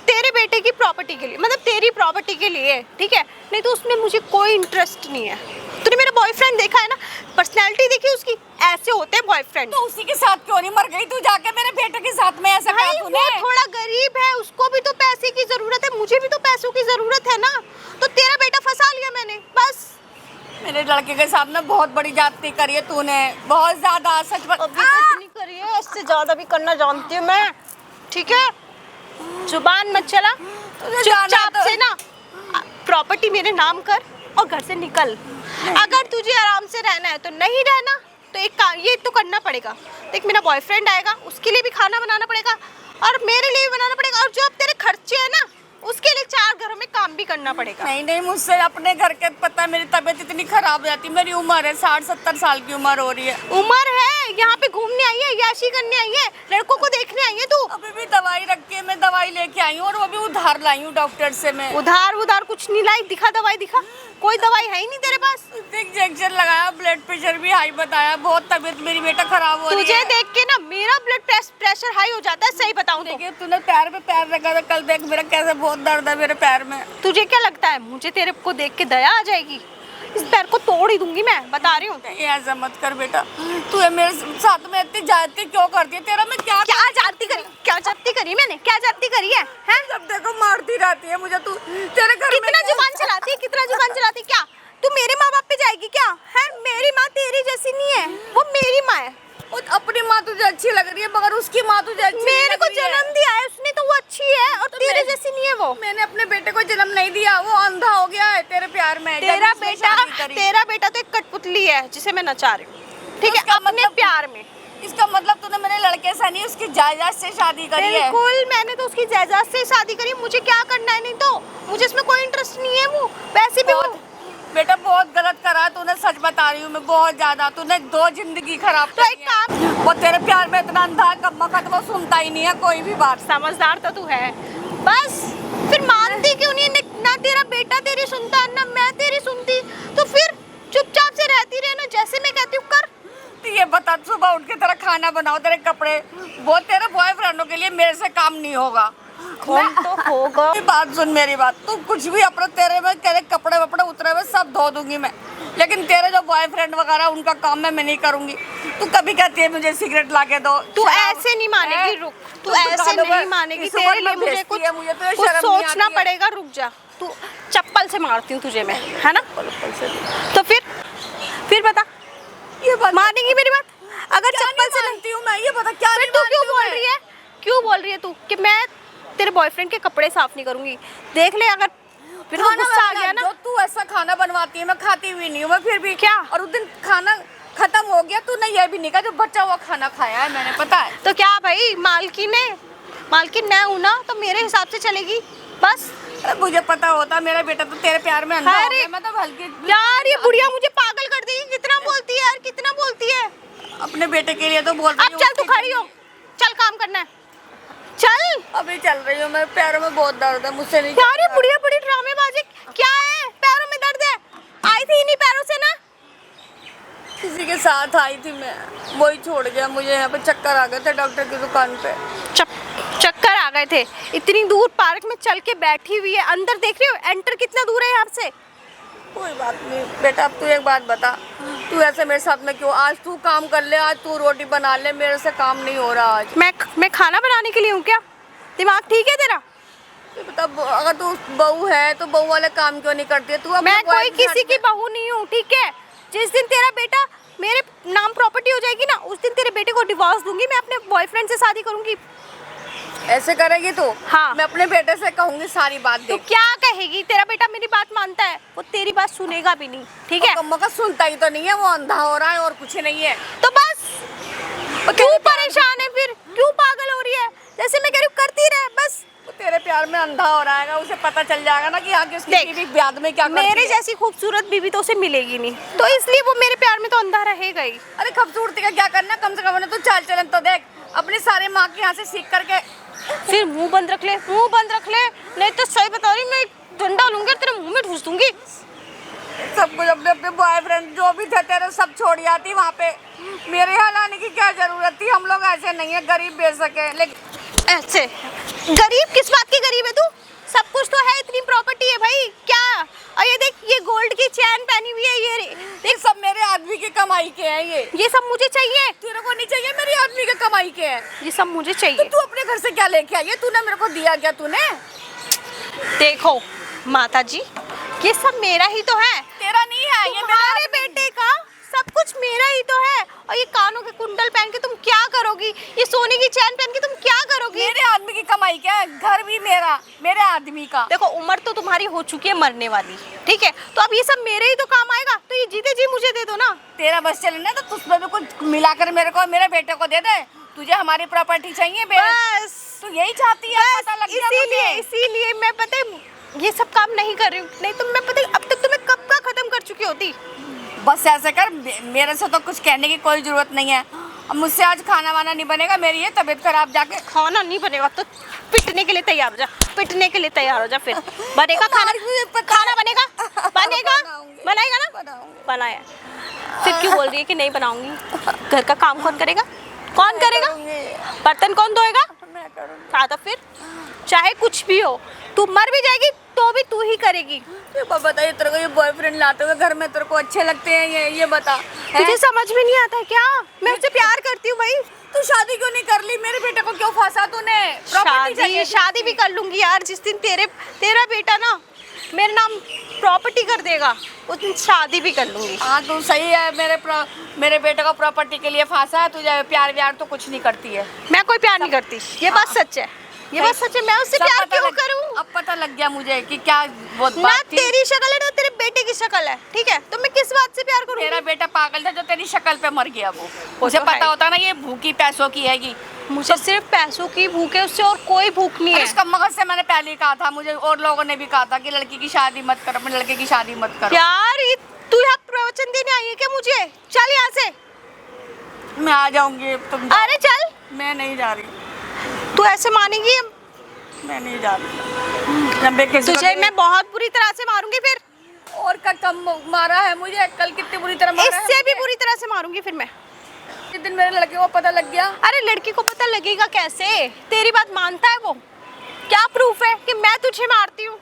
A: तेरे बेटे की प्रॉपर्टी के लिए, मतलब तेरी प्रॉपर्टी के लिए, ठीक है? नहीं तो उसमें मुझे कोई इंटरेस्ट नहीं है। तूने मेरा बॉयफ्रेंड देखा है ना, पर्सनैलिटी देखी उसकी, ऐसे होते हैं बॉयफ्रेंड।
B: तो उसी के साथ क्यों नहीं मर गई तू जाके मेरे बेटे के साथ में? ऐसा कहा तूने?
A: वो थोड़ा गरीब है, उसको भी तो पैसे की जरूरत है, मुझे भी तो पैसों की जरूरत है ना। तो तेरा बेटा फंसा लिया मैंने, बस।
B: मेरे लड़के के साथ में बहुत बड़ी जाती करी है तूने, बहुत ज्यादा। सच बता।
A: अभी तो इतनी करी है, इससे ज्यादा भी करना जानती हूँ मैं, ठीक है? जुबान मत चला, चुपचाप से ना प्रॉपर्टी मेरे नाम कर और घर से निकल। अगर तुझे आराम से रहना है तो नहीं रहना, तो एक काम ये तो करना पड़ेगा। देख मेरा बॉयफ्रेंड आएगा, उसके लिए भी खाना बनाना पड़ेगा और मेरे लिए भी बनाना पड़ेगा, और जो अब तेरे खर्चे हैं ना उसके लिए 4 घरों में काम भी करना करना पड़ेगा।
B: नहीं नहीं, मुझसे अपने घर के पता है, मेरी तबीयत इतनी खराब हो जाती है। मेरी उम्र है 60-70 साल की उम्र हो रही है।
A: उम्र है, यहाँ पे घूमने आई है, याशी करने आई है, लड़कों को देखने आई है तू।
B: अभी भी दवाई रख के मैं दवाई लेके आई हूँ और वो भी उधार लाई हूँ डॉक्टर से मैं।
A: उधार कुछ नहीं लाई, दिखा दवाई दिखा। कोई दवाई है ही नहीं तेरे पास।
B: इंजेक्शन लगाया, ब्लड प्रेशर भी हाई बताया, बहुत तबीयत मेरी बेटा खराब हो रही है।
A: तुझे देख के ना मेरा ब्लड प्रेशर हाई हो जाता है, सही बताऊं तो।
B: देखिए तूने पैर पे पैर रखा था, कल देख मेरा कैसे बहुत दर्द है मेरे पैर में।
A: तुझे क्या लगता है मुझे तेरे को देख के दया आ जाएगी? इस पैर को तोड़ ही दूंगी मैं, बता रही हूँ।
B: ऐसा मत कर बेटा, तू है मेरे साथ में इतनी जाती क्यों करती है? तेरा मैं क्या
A: जाती करी? क्या जाती करी मैंने? क्या जाती करी है? हैं?
B: जब देखो मारती रहती है मुझे तू। तेरे घर में
A: कितना जुबान चलाती है, कितना जुबान चलाती है? क्या तू मेरे माँ बाप पे जाएगी क्या? है मेरी माँ तेरी जैसी नहीं है, वो मेरी माँ है।
B: अपनी माँ तुझे अच्छी लग रही है मगर उसकी माँ तुझे अच्छी
A: मेरे को जन्म दिया है उसने तो वो अच्छी है, और तेरे जैसी नहीं है वो।
B: मैंने अपने बेटे को जन्म नहीं दिया, वो अंधा हो गया है तेरे प्यार में।
A: तेरा बेटा तो एक कठपुतली है जिसे मैं नचा रही हूँ, ठीक है, अपने प्यार में।
B: इसका मतलब तूने मेरे लड़के से नहीं उसकी जायदाद से शादी करी है?
A: बिल्कुल, मैंने तो उसकी जायदाद से शादी करी। मुझे क्या करना है? नहीं तो मुझे इसमें कोई इंटरेस्ट नहीं है। वो वैसे भी वो
B: बेटा बहुत गलत करा है तूने, सच बता रही हूँ मैं, बहुत ज्यादा। तूने 2 जिंदगी खराब
A: तो एक काम,
B: वो तेरे प्यार में इतना अंधा है, कब वक्त वो सुनता ही नहीं है कोई भी बात।
A: समझदार तो तू है, बस फिर मानती क्यों नहीं? ना तेरा बेटा तेरी सुनता ना मैं तेरी सुनती, तो फिर चुपचाप से रहती रहे ना, जैसे मैं कहती हूँ कर।
B: तो ये बता, सुबह उठ के तेरा खाना बनाओ, तेरे कपड़े, वो तेरे बॉयफ्रेंडों के लिए मेरे से काम नहीं होगा।
A: तो होगा।
B: बात सुन मेरी बात, तू कुछ भी अपने तेरे में तेरे कपड़े वपड़े उतरे हुए सब धो दूंगी मैं, लेकिन तेरे जो बॉयफ्रेंड वगैरह उनका काम मैं नहीं करूंगी। तू कभी कहती है मुझे सिगरेट ला के दो,
A: तू ऐसे नहीं मानेगी, रुक। तू ऐसे नहीं मानेगी, तेरे लिए मुझे कुछ सोचना पड़ेगा। रुक जा, तू चप्पल से मारती हूँ तुझे मैं, है ना? तो फिर बता,
B: ये बात
A: मानेगी मेरी बात? अगर चप्पल से
B: मानती हूँ मैं, ये बता क्या नहीं
A: तू क्यों बोल रही है? क्यों बोल रही है तू कि मैं तेरे बॉयफ्रेंड के कपड़े साफ नहीं करूंगी? देख ले, अगर फिर तो गुस्सा आ गया ना।
B: जो तू ऐसा खाना बनवाती है मैं खाती हुई नहीं हूँ मैं, फिर भी
A: क्या?
B: और उस दिन खाना खत्म हो गया, तूने ये भी नहीं कहा जो बचा हुआ खाना खाया है मैंने, पता है?
A: तो क्या भाई, मालकिन मैं हूं ना, तो मेरे हिसाब से चलेगी बस।
B: अरे मुझे पता होता मेरा बेटा तो तेरे प्यार में अंधा हो गया। मैं तो हल्की
A: यार ये बुढ़िया मुझे पागल कर देगी। कितना बोलती है यार, कितना बोलती है।
B: अपने बेटे के लिए तो बोल रही
A: अब चल तू खड़ी हो, चल काम करना है, चल।
B: अभी चल रही हूँ मैं, पैरों में बहुत दर्द है, मुझसे नहीं।
A: यार ये बुढ़िया बड़ी ड्रामेबाजी क्या है? पैरों में दर्द है? आई थी इन्हीं पैरों से ना?
B: किसी के साथ आई थी मैं, वही छोड़ गया मुझे। यहाँ पे चक्कर आ गए थे डॉक्टर की दुकान पे।
A: चक्कर आ गए थे? इतनी दूर पार्क में चल के बैठी हुई है, अंदर देख रही हो एंटर कितना दूर है यहाँ से?
B: कोई बात नहीं बेटा, अब तू एक बात बता, तू ऐसे मेरे साथ में क्यों? आज तू काम कर ले, आज तू रोटी बना ले, मेरे से काम नहीं हो रहा आज।
A: मैं खाना बनाने के लिए हूँ क्या? दिमाग ठीक है तेरा?
B: बता, अगर तू बहू है तो बहू वाले काम क्यों नहीं करती है तू?
A: मैं कोई किसी की बहू नहीं हूँ, ठीक है? जिस दिन तेरा बेटा मेरे नाम प्रॉपर्टी हो जाएगी ना, उस दिन तेरे बेटे को डिवोर्स दूंगी, मैं अपने बॉयफ्रेंड से शादी करूंगी।
B: ऐसे करेगी तू?
A: हाँ।
B: मैं अपने बेटे से कहूंगी सारी बात।
A: तो क्या कहेगी? तेरा बेटा मेरी बात मानता है, वो तेरी बात सुनेगा भी नहीं, ठीक है?
B: मगर सुनता ही तो नहीं है, वो अंधा हो रहा है और कुछ नहीं है।
A: तो बस क्यों परेशान है फिर? क्यों पागल हो रही है? जैसे मैं कह रही हूँ करती रहे बस।
B: वो तेरे प्यार में अंधा हो रहा है, उसे पता चल जाएगा ना कि आगे उसकी बीवी ब्याह में क्या करती है।
A: मेरे जैसी खूबसूरत बीवी तो उसे मिलेगी नहीं, तो इसलिए वो मेरे प्यार में तो अंधा रहेगा ही।
B: अरे खूबसूरती का क्या करना, कम से कम तो चाल चलन तो देख, अपनी सारे माँ के यहाँ से सीख करके।
A: फिर मुंह बंद रख ले, नहीं तो सही बता रही मैं डंडा लूंगी और तेरे मुंह में ठूस दूंगी।
B: सब कुछ अपने अपने बॉयफ्रेंड जो भी थे तेरे सब छोड़ आती वहाँ पे, मेरे यहाँ लाने की क्या जरूरत थी? हम लोग ऐसे नहीं है गरीब बेच सके। लेकिन
A: ऐसे गरीब किस बात की गरीब है तू? सब कुछ तो है, इतनी प्रॉपर्टी है भाई क्या? और ये देख, ये गोल्ड की चैन पहनी हुई है, ये
B: देख सब मेरे आदमी की कमाई के हैं ये
A: सब मुझे चाहिए।
B: तेरे को नहीं चाहिए? मेरे आदमी के कमाई के हैं
A: ये सब मुझे चाहिए।
B: तो तू अपने घर से क्या लेके आई है? तूने मेरे को दिया क्या? तूने
A: देखो माता जी, ये सब मेरा ही तो है।
B: तेरा नहीं है, ये
A: तुम्हारे बेटे का सब कुछ मेरा ही तो है। और ये कानों के कुंडल पहन के तुम क्या करोगी? ये सोने की चैन पहन के तुम क्या करोगी?
B: मेरे आदमी की कमाई क्या है? घर भी मेरा, मेरे आदमी का।
A: देखो उम्र तो तुम्हारी हो चुकी है मरने वाली, ठीक है? तो अब ये सब मेरे ही तो काम आएगा, तो ये जीते जी मुझे दे दो ना।
B: तेरा बस चले ना, तो उसमें भी कुछ मिलाकर मेरे को, मेरे बेटे को दे दे। तुझे हमारी प्रॉपर्टी चाहिए?
A: बस
B: तू यही चाहती है? पता लग गया मुझे।
A: इसीलिए मैं पता है ये सब काम नहीं कर रही हूँ, नहीं तो मैं पता अब तक तुम्हें कब का खत्म कर चुकी होती।
B: बस ऐसे कर, मेरे से तो कुछ कहने की कोई जरूरत नहीं है। अब मुझसे आज खाना वाना नहीं बनेगा, मेरी ये तबीयत खराब, जाके
A: खाना नहीं बनेगा तो पिटने के लिए तैयार हो जा, पिटने के लिए तैयार हो जा। फिर बनेगा खाना, खाना बनेगा, बनेगा, बनाएगा ना, बनाया। फिर क्यों बोल रही है कि नहीं बनाऊंगी? घर का काम कौन करेगा? कौन करेगा? बर्तन कौन धोएगा?
B: मैं करूँगी।
A: हाँ तो फिर चाहे कुछ भी हो, तू मर भी जाएगी तो भी तू ही करेगी।
B: बताइए, तेरे को ये बॉयफ्रेंड लाते हुए घर में तेरे को अच्छे लगते हैं ये बता।
A: तुझे समझ में नहीं आता क्या? मैं उससे प्यार करती हूँ भाई।
B: तू शादी क्यों नहीं कर ली? मेरे बेटे को क्यों फंसा तूने?
A: शादी भी कर लूंगी यार, जिस दिन तेरा बेटा ना मेरे नाम प्रॉपर्टी कर देगा उस दिन शादी भी कर लूंगी।
B: हाँ तू सही है, मेरे बेटे को प्रॉपर्टी के लिए फांसा है। तुझे प्यार व्यार तो कुछ नहीं करती है।
A: मैं कोई प्यार नहीं करती, ये बात सच है, ये बात सच है। मैं उससे प्यार क्यों करूं?
B: अब पता लग गया मुझे कि क्या वो
A: ना
B: बात थी।
A: तेरी शक्ल है ना तेरे बेटे की शक्ल है, ठीक है? तो मैं किस बात से प्यार करूंगी?
B: तेरा बेटा पागल था जो तेरी शक्ल पे मर गया। वो मुझे पता होता ना ये भूखी पैसों की हैगी।
A: मुझे सिर्फ पैसों की भूख है, उससे और कोई भूख नहीं है।
B: इसका मगज से मैंने पहले ही कहा था, मुझे और लोगों ने भी कहा था कि लड़की की शादी मत करो, अपने लड़के की शादी मत करो।
A: यार तू यहाँ प्रवचन देने आई है क्या मुझे? चल यहाँ से।
B: मैं आ जाऊंगी तुम।
A: अरे चल।
B: मैं नहीं जा रही।
A: तू ऐसे मानेगी?
B: मैं नहीं जा रही।
A: तुझे मैं बहुत बुरी तरह से मारूंगी फिर।
B: और कम मारा है मुझे, कल कितनी बुरी तरह मारा है।
A: इससे भी बुरी तरह से मारूंगी फिर मैं।
B: जिस दिन मेरे लड़के को पता लग गया।
A: अरे लड़की को पता लगेगा कैसे? तेरी बात मानता है वो? क्या प्रूफ है कि मैं तुझे मारती हूँ?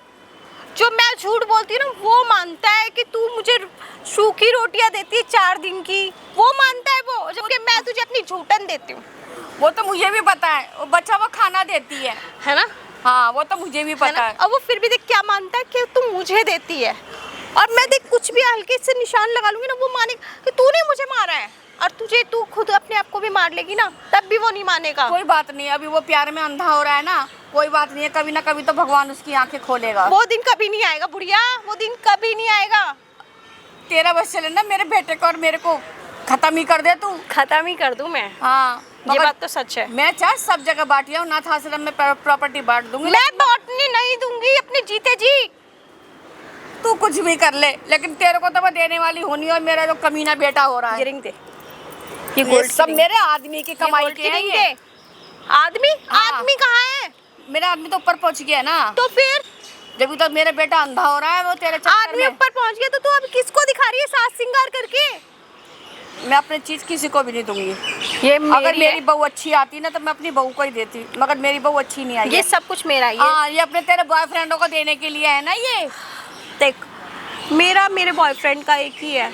A: जो मैं झूठ बोलती हूँ ना वो मानता है कि तू मुझे सूखी रोटियां देती है 4 दिन की, वो मानता है वो, जबकि मैं तुझे अपनी झूठन देती हूँ।
B: वो तो मुझे भी पता है, वो बच्चा वो खाना देती है
A: ना?
B: हाँ वो तो मुझे भी पता है।
A: अब वो फिर भी देख क्या मानता है कि तू मुझे देती है, और मैं देख कुछ भी हल्के से निशान लगा लूंगी ना वो मानेगा कि तूने मुझे मारा है। और तू खुद अपने आप को भी मार लेगी ना तब भी वो नहीं मानेगा।
B: कोई बात नहीं, अभी वो प्यार में अंधा हो रहा है ना, कोई बात नहीं है, कभी ना कभी तो भगवान उसकी आंखें खोलेगा।
A: वो दिन कभी नहीं आएगा बुढ़िया, वो दिन कभी नहीं आएगा।
B: तेरा बस चले ना मेरे बेटे को और मेरे को खत्म ही कर दे तू।
A: खत्म ही कर दूं मैं?
B: हाँ
A: ये बात तो सच है।
B: मैं चाहे सब जगह बांटिया हूँ, नाथ आश्रम में प्रॉपर्टी बांट दूंगी।
A: मैं बांटने नहीं दूंगी अपने जीते जी।
B: तू कुछ भी कर ले, लेकिन तेरे को तो मैं देने वाली होनी, और मेरा जो कमीना बेटा हो रहा है।
A: रिंग दे।
B: ये गोल्ड सब मेरे आदमी की कमाई के
A: रिंग
B: हैं।
A: दे। आदमी?
B: हाँ।
A: आदमी कहाँ है?
B: मेरा आदमी तो ऊपर पहुंच गया ना।
A: तो फिर
B: जब तक मेरा बेटा अंधा हो रहा है वो तेरे चक्कर
A: आदमी
B: में।
A: ऊपर पहुंच गया तो तू अब किसको दिखा रही है सास सिंगार करके?
B: मैं अपनी चीज किसी को भी नहीं दूंगी।
A: ये
B: अगर मेरी बहू अच्छी आती ना तो मैं अपनी बहू को ही देती, मगर मेरी बहू अच्छी नहीं आई।
A: ये सब कुछ मेरा ही है।
B: हाँ ये अपने तेरे बॉयफ्रेंडों को देने के लिए है ना ये।
A: देख मेरे बॉयफ्रेंड का एक ही है,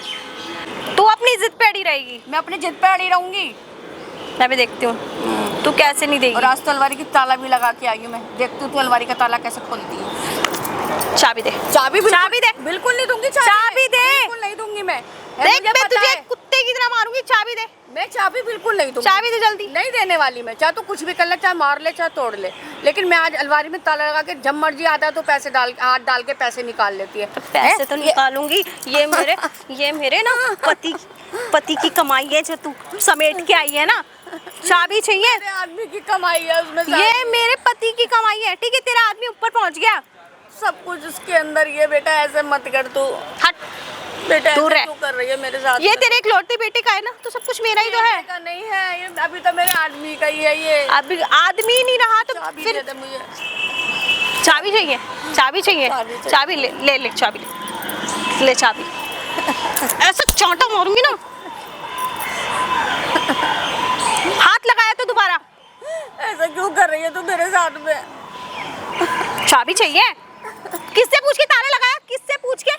A: तू अपनी जिद पे अड़ी रहेगी।
B: मैं अपनी जिद पे अड़ी रहूंगी।
A: मैं भी देखती हूँ तू कैसे नहीं देगी।
B: और आज तो अलमारी की ताला भी लगा के आई हूँ मैं, देखती हूँ तू अलमारी का ताला कैसे खोलती है।
A: चाबी दे।
B: चाबी
A: दे।
B: बिल्कुल नहीं दूंगी।
A: चाबी दे।
B: बिल्कुल नहीं दूंगी मैं।
A: देख मैं तुझे कुत्ते की तरह मारूंगी। चाबी दे।
B: मैं चाबी बिल्कुल नहीं दूंगी।
A: चाबी दे जल्दी।
B: नहीं देने वाली मैं, चाहे तू कुछ भी कर ले, चाहे मार ले चाहे तोड़ ले, लेकिन मैं आज अलमारी में ताला लगा के जब मर्जी आता है तो पैसे हाथ डाल के पैसे निकाल लेती है।
A: तो पैसे तो निकालूंगी। ये मेरे ना पति की कमाई है जो तू समेट के आई है ना। चाबी चाहिए?
B: मेरे आदमी की कमाई है उसमें।
A: ये मेरे पति की कमाई है, ठीक है? तेरा आदमी ऊपर पहुंच गया,
B: सब कुछ उसके अंदर। ये बेटा ऐसे मत कर तू।
A: हट
B: बेटा
A: दूर
B: ऐसे
A: रह।
B: क्यों कर रही है मेरे साथ?
A: ये तेरे इकलौते बेटे का है ना, तो सब कुछ मेरा ही तो है।
B: का नहीं है ये, अभी तो मेरे आदमी का ही है ये।
A: अभी आदमी ही नहीं रहा तो
B: चाबी
A: फिर
B: दे दे मुझे।
A: चाबी चाहिए? चाबी चाहिए? चाबी ले चाबी ले चाबी। ऐसा चांटा मारूंगी ना, हाथ लगाया तो दोबारा।
B: ऐसा क्यों कर रही है तू मेरे साथ में?
A: चाबी चाहिए? किससे पूछ के ताला लगाया? किससे पूछ के?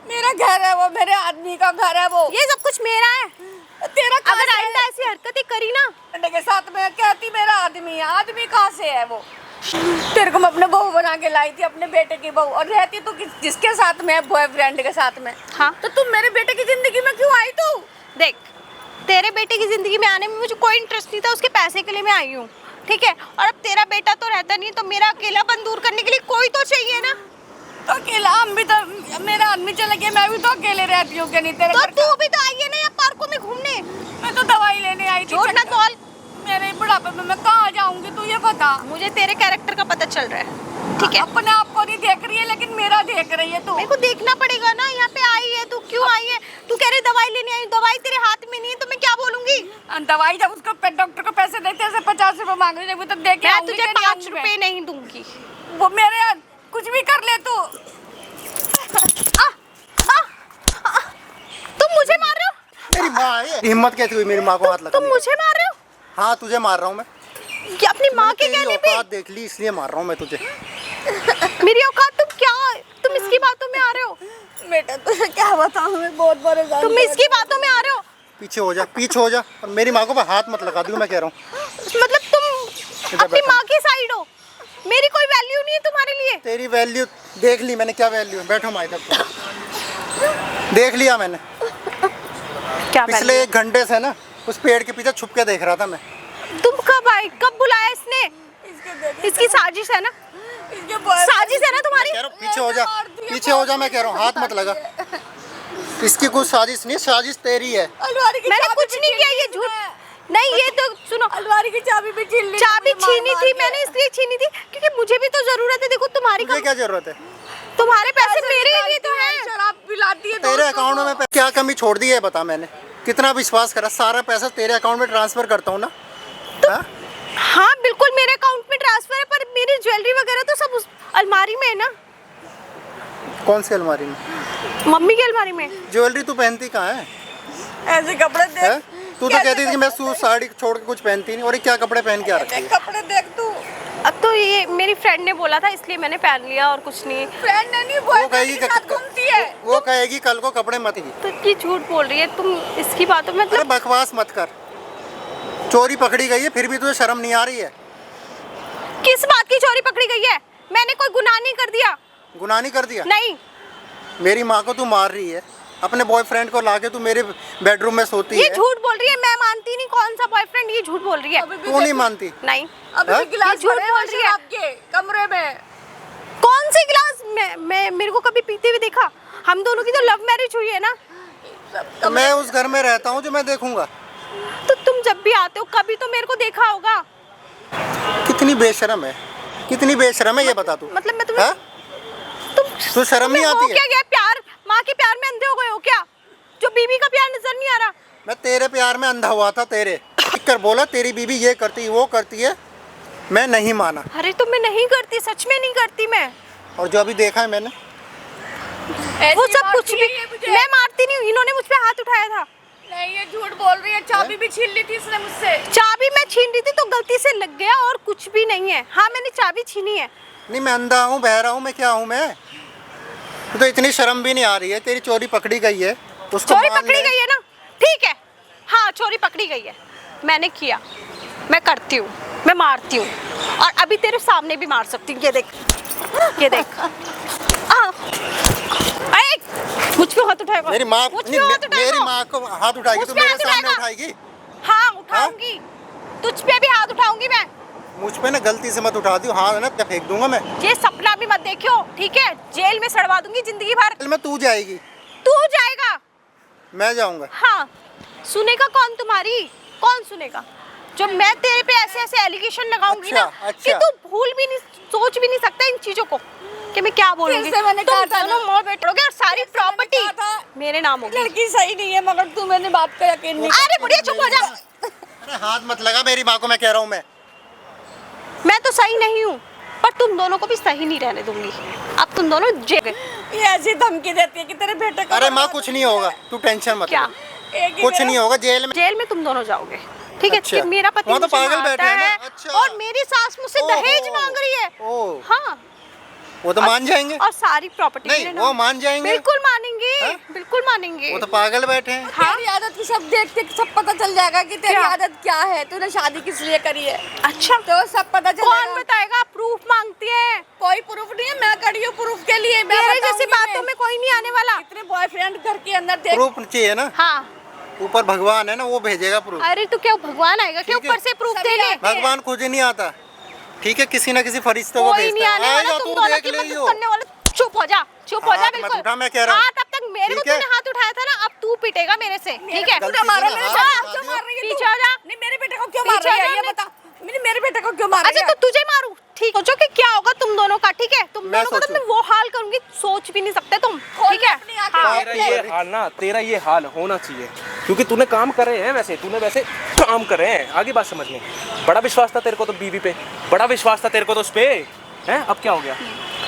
B: मेरा घर है वो, मेरे आदमी का घर है वो।
A: ये सब कुछ मेरा है।
B: तेरा
A: अगर आइंदा ऐसी हरकतें करी ना
B: के साथ में, कहती मेरा आदमी है। आदमी कहाँ से है वो? तेरे को मैं अपने बहू बना के लाई थी, अपने बेटे की बहू, और रहती तू जिसके साथ में, बॉयफ्रेंड के साथ में।
A: हाँ
B: तो तू मेरे बेटे की जिंदगी में क्यों आई तू?
A: देख तेरे बेटे की जिंदगी में आने में मुझे कोई इंटरेस्ट नहीं था, उसके पैसे के लिए मैं आई हूँ, ठीक है? और अब तेरा बेटा तो रहता नहीं, तो मेरा अकेलापन दूर करने के लिए कोई तो चाहिए ना।
B: तो अकेला हम भी तो, मेरा आदमी चला गया, मैं भी तो अकेले रहती हूँ। क्या नहीं तेरे
A: तो
B: घर
A: तू भी तो आई है ना यहाँ पार्कों में घूमने।
B: मैं तो दवाई लेने आई थी।
A: झूठ ना बोल।
B: मेरे बुढ़ापे में मैं कहाँ जाऊंगी तू ये बता।
A: मुझे तेरे कैरेक्टर का पता चल रहा है, ठीक है?
B: अपने आप को नहीं देख रही है लेकिन मेरा देख रही है तू।
A: मेरे को देखना पड़ेगा ना, यहाँ पे आई है तू, क्यों आई है? तू कह रही दवाई लेने आई, दवाई तेरे हाथ में नहीं है तो मैं क्या बोलूंगी?
B: दवाई जब उसको डॉक्टर को पैसे देते हैं 50 रुपए मांग रही है, वो तो दे के
A: मैं
B: आऊंगी,
A: तुझे
B: कि नहीं
A: 5
B: आऊंगी
A: रुपए नहीं दूंगी।
B: वो मेरे कुछ भी कर ले तू।
A: तुम मुझे मार रहे हो?
D: मेरी माँ है, हिम्मत कैसे हुई मेरी माँ को हाथ
A: तुम
D: लगाने
A: मुझे मार रहे हो?
D: की? हाँ तुझे मार रहा हूँ मैं।
A: ये अपनी माँ के
D: तेरी
A: कहने पे?
D: औकात देख ली इसलिए मार रहा हूँ मैं तुझे।
A: मेरी औकात? तुम इसकी बातों में आ रहे हो?
B: बेटा तुझे क्या बताऊं, मैं बहुत परेशान।
A: तुम इसकी बातों में आ रहे हो?
D: पीछे हो जा, पीछे हो जा, और मेरी माँ को हाथ मत लगा दूँ मैं कह रहा हूँ।
A: मतलब तुम अपनी
D: बैठो।
A: माँ की साइड हो? मेरी कोई वैल्यू नहीं है तुम्हारे लिए?
D: तेरी वैल्यू देख ली मैंने, क्या वैल्यू है। बैठो माई तक देख लिया मैंने।
A: क्या
D: पिछले 1 घंटे से ना उस पेड़ के पीछे छुप के देख रहा था मैं।
A: तुम कब आए, कब बुलाया इसने? इसकी साजिश है ना, साजिश है ना तुम्हारी?
D: कह रहा हूँ पीछे हो जा, पीछे हो जा, मैं कह रहा हूँ हाथ मत लगा। इसकी कुछ साजिश नहीं, साजिश तेरी है।
A: मैंने कुछ नहीं किया, ये झूठ नहीं। ये तो सुनो,
B: अलमारी की चाबी भी छीन ली।
A: चाबी छीनी थी मैंने, इसलिए छीनी थी क्योंकि मुझे भी तो जरूरत है। देखो तुम्हारी
D: तुझे क्या जरूरत है?
A: तुम्हारे पैसे मेरे ही लिए तो है।
B: शराब पिलाती है
D: तेरे अकाउंट में क्या कमी छोड़ दी है बता। मैंने कितना विश्वास करा, सारा पैसा तेरे अकाउंट में ट्रांसफर करता हूँ ना। हाँ?
A: हाँ बिल्कुल मेरे अकाउंट में ट्रांसफर है, पर मेरी ज्वेलरी वगैरह तो सब उस अलमारी में है ना।
D: कौन सी अलमारी में?
A: मम्मी की अलमारी में।
D: ज्वेलरी तू पहनती कहाँ है?
B: ऐसे कपड़े
D: हैं?
B: देख,
D: तू तो कहती थी कि मैं सूट साड़ी छोड़ के कुछ पहनती नहीं, और ये क्या कपड़े पहन के आ रखी है?
B: कपड़े देख तू।
A: अब तो ये मेरी फ्रेंड ने बोला था इसलिए मैंने पहन लिया, और कुछ नहीं।
B: फ्रेंड ने नहीं,
D: वो
B: बॉयफ्रेंड
D: कहेगी
B: के साथ घूमती है।
D: वो कहेगी कल को कपड़े मत ही।
A: तो ये झूठ बोल रही है तुम इसकी बातों में।
D: अरे बकवास मत कर। चोरी पकड़ी गई है फिर भी तुझे शर्म नहीं आ रही है?
A: किस बात की चोरी पकड़ी गई है? मैंने कोई गुनाह नहीं कर दिया।
D: गुनाह नहीं कर दिया?
A: नहीं।
D: मेरी माँ को तू मार रही है, अपने बॉयफ्रेंड को लाके तू मेरे बेडरूम में सोती
A: ये
D: है।
A: झूठ बोल रही है, मैं मानती नहीं। कौन सा बॉयफ्रेंड? ये झूठ बोल रही है।
D: तू नहीं मानती?
A: नहीं।
B: अभी
D: हाँ?
B: भी गिलास
A: ये झूठ
B: पड़े
A: बोल रही है।
B: आपके कमरे में।
A: कौन से गिलास? मैं मेरे को कभी पीते हुए देखा? हम दोनों की तो लव मैरिज हुई है ना।
D: तो मैं उस घर में रहता हूँ जो मैं देखूंगा।
A: तो तुम जब भी आते हो कभी तो मेरे को देखा होगा।
D: कितनी बेशरम है, कितनी बेशरम है ये बता तू।
A: मतलब मैं तुम्हें
D: हाँ? तू शर्म नहीं
A: तुम्हें हो
D: आती
A: क्या
D: है?
A: गया? प्यार, माँ के प्यार में अंधे हो गए हो क्या? जो बीवी का प्यार नजर नहीं आ रहा?
D: मैं तेरे प्यार में अंधा हुआ था। तेरे कर बोला तेरी बीवी ये करती वो करती है, मैं नहीं माना।
A: अरे तो मैं नहीं करती, सच में नहीं करती मैं।
D: और जो अभी देखा है मैंने,
A: वो सब कुछ भी मैं मारती नहीं हूँ। इन्होंने मुझ पे हाथ उठाया था।
B: नहीं ये झूठ बोल रही है। चाबी भी छीन ली थी इसने मुझसे।
A: चाबी मैं छीन रही थी तो गलती से लग गया, और कुछ भी नहीं है। हाँ मैंने चाबी छीनी है।
D: नहीं मैं अंधा हूँ, बहरा हूँ, मैं क्या हूँ मैं? तो इतनी शर्म भी नहीं आ रही है? तेरी चोरी पकड़ी गई है, उसको
A: चोरी
D: मान
A: पकड़ी
D: ले।
A: गई है ना, ठीक है। हाँ चोरी पकड़ी गई है, मैंने किया, मैं करती हूँ, मैं मारती हूँ, और अभी तेरे सामने भी मार सकती हूँ। ये देख, ये देख। मुझ पे हाथ उठाएगा?
D: मेरी माँ
A: मुझ पे हाथ उठाएगा?
D: मेरी माँ को हाथ उठाएगी
A: मुझ
D: तो
A: पे
D: मेरे
A: हाथ
D: सामने
A: उठाएगा?
D: उठाएगी?
A: हाँ उठाऊंगी। तुझ पे भी हाथ उठाऊंगी मैं।
D: मुझ पे ना गलती से मत उठा दियो, हाँ ना फेंक दूंगा मैं।
A: ये सपना भी मत देखियो, ठीक है? जेल में सड़वा दूंगी जिंदगी भर।
D: जेल में तू जाएगी?
A: तू जाएगा?
D: मैं जाऊंगा?
A: हाँ। सुनेगा कौन तुम्हारी? कौन सुनेगा? जब मैं तेरे पे ऐसे ऐसे एलिगेशन लगाऊंगी ना कि तू भूल भी नहीं, सोच भी नहीं सकता इन चीजों को कि मैं क्या बोलूंगी।
B: फिर से मैंने कहा था
A: दोनों माँ बेटे होगे और सारी प्रॉपर्टी मेरे नाम होगी।
B: लड़की सही नहीं है मगर तू मैंने बात का यकीन नहीं।
A: अरे बुढ़िया चुप हो जा।
D: अरे हाथ मत लगा मेरी माँ को, मैं कह रहा हूँ।
A: मैं तो सही नहीं हूँ, पर तुम दोनों को भी सही नहीं रहने दूंगी। अब तुम दोनों जेल।
B: ये ऐसी धमकी देती है कि तेरे बेटे को।
D: अरे माँ कुछ नहीं होगा, तू टेंशन मत
A: क्या?
D: ले। कुछ नहीं होगा। जेल में
A: तुम दोनों जाओगे, ठीक है?
D: अच्छा।
A: मेरा पति
D: वहाँ तो
A: मुझे
D: पागल
A: मारता
D: बैठे हैं ना।
A: है,
D: अच्छा।
A: और मेरी सास मुझसे
D: ओहो।
A: दहेज मांग रही है।
D: ओह।
A: हाँ
D: वो तो मान जाएंगे।
A: और सारी प्रॉपर्टी
D: नहीं, वो मान जाएंगे।
A: बिल्कुल मानेंगे।
D: हाँ?
A: बिल्कुल मानेंगे।
D: वो तो पागल बैठे हैं।
A: हाँ?
B: तेरी आदत की सब देख के सब पता चल जाएगा कि तेरी
A: क्या?
B: आदत क्या है, तूने शादी किस लिए करी है।
A: अच्छा
B: तो सब पता चलेगा।
A: कौन बताएगा? प्रूफ मांगती है।
B: कोई प्रूफ नहीं है, मैं करी हूँ प्रूफ के लिए। मैं
A: मेरे जैसी
B: बताऊंगी
A: बातों में कोई नहीं आने वाला।
B: इतने बॉयफ्रेंड घर के अंदर देख।
D: प्रूफ चाहिए ना?
A: हाँ।
D: ऊपर भगवान है ना, वो भेजेगा प्रूफ।
A: अरे तो क्या भगवान आएगा क्या
D: ठीक है।
A: ऊपर से प्रूफ
B: सभी
A: देने?
B: आते हैं।
D: भगवान खुद ही नहीं आता, ठीक है? किसी ना किसी फरिश्ते को
A: कोई नहीं
D: भेजता
A: आने
D: है।
A: वाला।
D: आएगा,
A: तुम
D: तू
A: दोनों
D: देख
A: की
D: ले
A: मदद
D: लियो।
A: करने वाला। चुप हो जा, चुप हो जा।
D: हाथ मत
A: बिल्कुल
D: उठा, मैं कह रहा हूँ।
A: हाँ, तब तक मेरे को
D: ठीक है?
A: तूने हाथ उठाया था ना, अब तू पिटेगा मेरे से, ठीक है?
D: गलती से
B: मारा
D: ना
B: मेरे
D: हाथ
B: साथ,
D: उठा
B: क्यों
D: दिया।
B: मार रही है
A: पीछे
B: तू?
A: आ जा।
B: नहीं मेरे बेटे को क्यों मार
A: पीछे
B: रही
A: आ
B: है
A: जा,
B: ये
A: मैं-
B: बता। मेरे बेटे को क्यों मार रही
A: अच्छा
B: है?
A: तो तुझे मारूं, ठीक सोचो कि क्या होगा तुम दोनों का, ठीक है? तुम
D: मैं
A: दोनों का तो मैं
D: सोचूं।
A: वो हाल करूंगी, सोच भी नहीं सकते तुम, ठीक है?
B: अपनी आंखें
A: हाँ।
C: तेरा ये हाल ना, तेरा ये हाल होना चाहिए, क्योंकि तूने काम करे हैं, तूने वैसे काम करे हैं। आगे बात समझ में, बड़ा विश्वास था तेरे को तो बीवी पे, बड़ा विश्वास था तेरे को तो उस पे, हैं? अब क्या हो गया?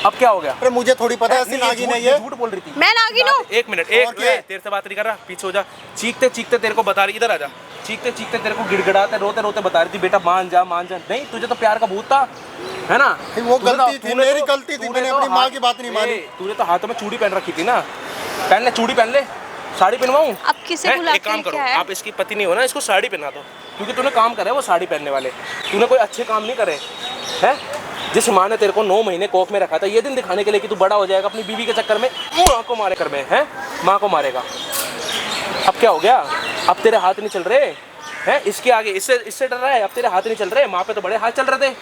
C: अब क्या हो गया?
D: अरे मुझे थोड़ी पता है, ऐसी नागिन है ये।
C: झूठ बोल रही थी।
A: मैं नागिन हूँ?
C: एक मिनट,
D: और क्या है?
C: तेरे से बात नहीं कर रहा, पीछे हो जा। चीखते चीखते तेरे को बता रही, इधर आ जा। चीखते चीखते तेरे को गिड़गिड़ाते रोते रोते बता रही थी बेटा मान जा मान जा। नहीं, तुझे तो प्यार का भूत था, है ना?
D: वो
C: तूने
D: गलती थी,
C: तूने
D: मेरी गलती थी,
C: तूने
D: मैंने
C: तो
D: अपनी माँ
C: हाथ-
D: की बात नहीं मानी।
C: तूने तो हाथों में चूड़ी पहन रखी थी ना, पहन ले चूड़ी पहन ले, साड़ी पहनवाऊं?
A: अब किसे
C: हैं?
A: बुला
C: एक काम
A: के
C: करो,
A: क्या है?
C: आप इसकी पति नहीं हो ना, इसको साड़ी पहना दो, क्योंकि तूने काम करे वो साड़ी पहनने वाले, तूने कोई अच्छे काम नहीं करे हैं। जिस माँ ने तेरे को 9 महीने कोख में रखा था ये दिन दिखाने के लिए कि तू बड़ा हो जाएगा, अपनी बीवी के चक्कर में माँ को मारे कर में, हैं? माँ को मारेगा। अब क्या हो गया? अब तेरे हाथ नहीं चल रहे हैं, इसके आगे इससे डर रहा है? अब तेरे हाथ नहीं चल रहे, माँ पे तो बड़े हाथ चल रहे थे,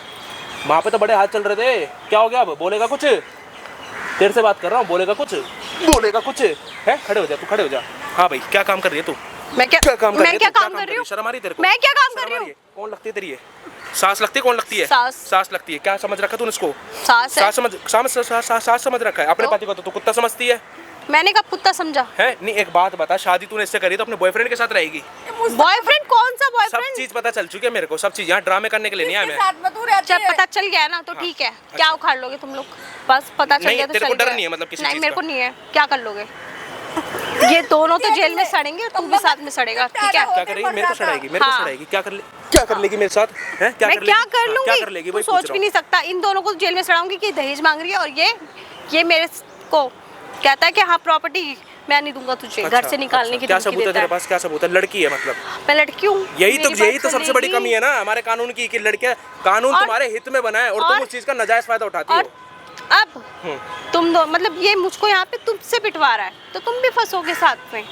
C: माँ पे तो बड़े हाथ चल रहे थे। क्या हो गया? अब बोलेगा कुछ? तेरे से बात कर रहा हूँ, बोलेगा कुछ? बोलेगा कुछ है? खड़े हो जा, तू खड़े हो जा। हाँ भाई, क्या काम कर रही है तू?
A: मैं क्या
C: काम कर रही
A: मैं
C: है
A: क्या
C: तू?
A: काम कर रही हूँ?
C: शर्म आ रही है तेरे को?
A: मैं क्या काम कर
C: शर्म
A: रही
C: आ
A: हूँ?
C: है? कौन लगती है तेरी ये? सास लगती है? कौन लगती है?
A: सास।
C: सास लगती है। क्या समझ रखा तूने इसको?
A: सास है।
C: सास समझ रखा है। अपने
A: तो?
C: पति को तो तू कुत्ता समझती है,
A: मैंने कब कुत्ता समझा?
C: है? नहीं, एक बात बता, शादी तूने इससे करी तो अपने बॉयफ्रेंड के साथ रहेगी?
A: बॉयफ्रेंड? कौन सा
C: सब
A: बॉयफ्रेंड?
C: चीज पता चल चुकी है मेरे को, सब चीज। यहाँ ड्रामे करने के लिए नहीं आया मैं।
B: साथ में तू रहती
A: जब
B: है।
A: पता चल गया ना तो ठीक है, क्या उखाड़ लोगे तुम लोग? बस पता चल
C: नहीं,
A: गया तो
C: तेरे
A: चल
C: को डर
A: गया।
C: नहीं है मतलब किसी
A: नहीं,
C: चीज
A: मेरे
C: का?
A: को नहीं है। क्या कर लोगे? ये दोनों तो जेल में सड़ेंगे, तू भी साथ में सड़ेगा, ठीक है?
C: क्या करेगी? मेरे को सड़ाएगी? मेरे को
A: हाँ।
C: सड़ाएगी? क्या कर लेगी मेरे साथ? हैं? क्या
A: मैं
C: कर
A: क्या
C: लेगी?
A: कर
C: हाँ,
A: लूंगी?
C: क्या कर लेगी?
A: तू
C: वही
A: सोच भी नहीं सकता। इन दोनों को जेल में सड़ाऊंगी कि दहेज मांग रही है, और ये मेरे को कहता है कि हाँ प्रॉपर्टी मैं नहीं दूंगा तुझे, घर से निकालने की
C: क्या
A: धमकी
C: सबूत है
A: देता
C: तेरे
A: है।
C: पास? क्या सबूत है? लड़की है मतलब?
A: मैं लड़की हूँ।
C: यही
A: मेरी
C: तो
A: बात
C: सबसे बड़ी
A: सुनेगी।
C: कमी है ना हमारे कानून की, कि लड़कियां, कानून
A: और-
C: तुम्हारे हित में बना है और तुम
A: और-
C: उस चीज का नाजायज फायदा उठाती
A: और
C: हो।
A: अब तुम दो मतलब ये मुझको यहाँ पे तुमसे पिटवा रहा है तो तुम भी फंसोगे साथ में।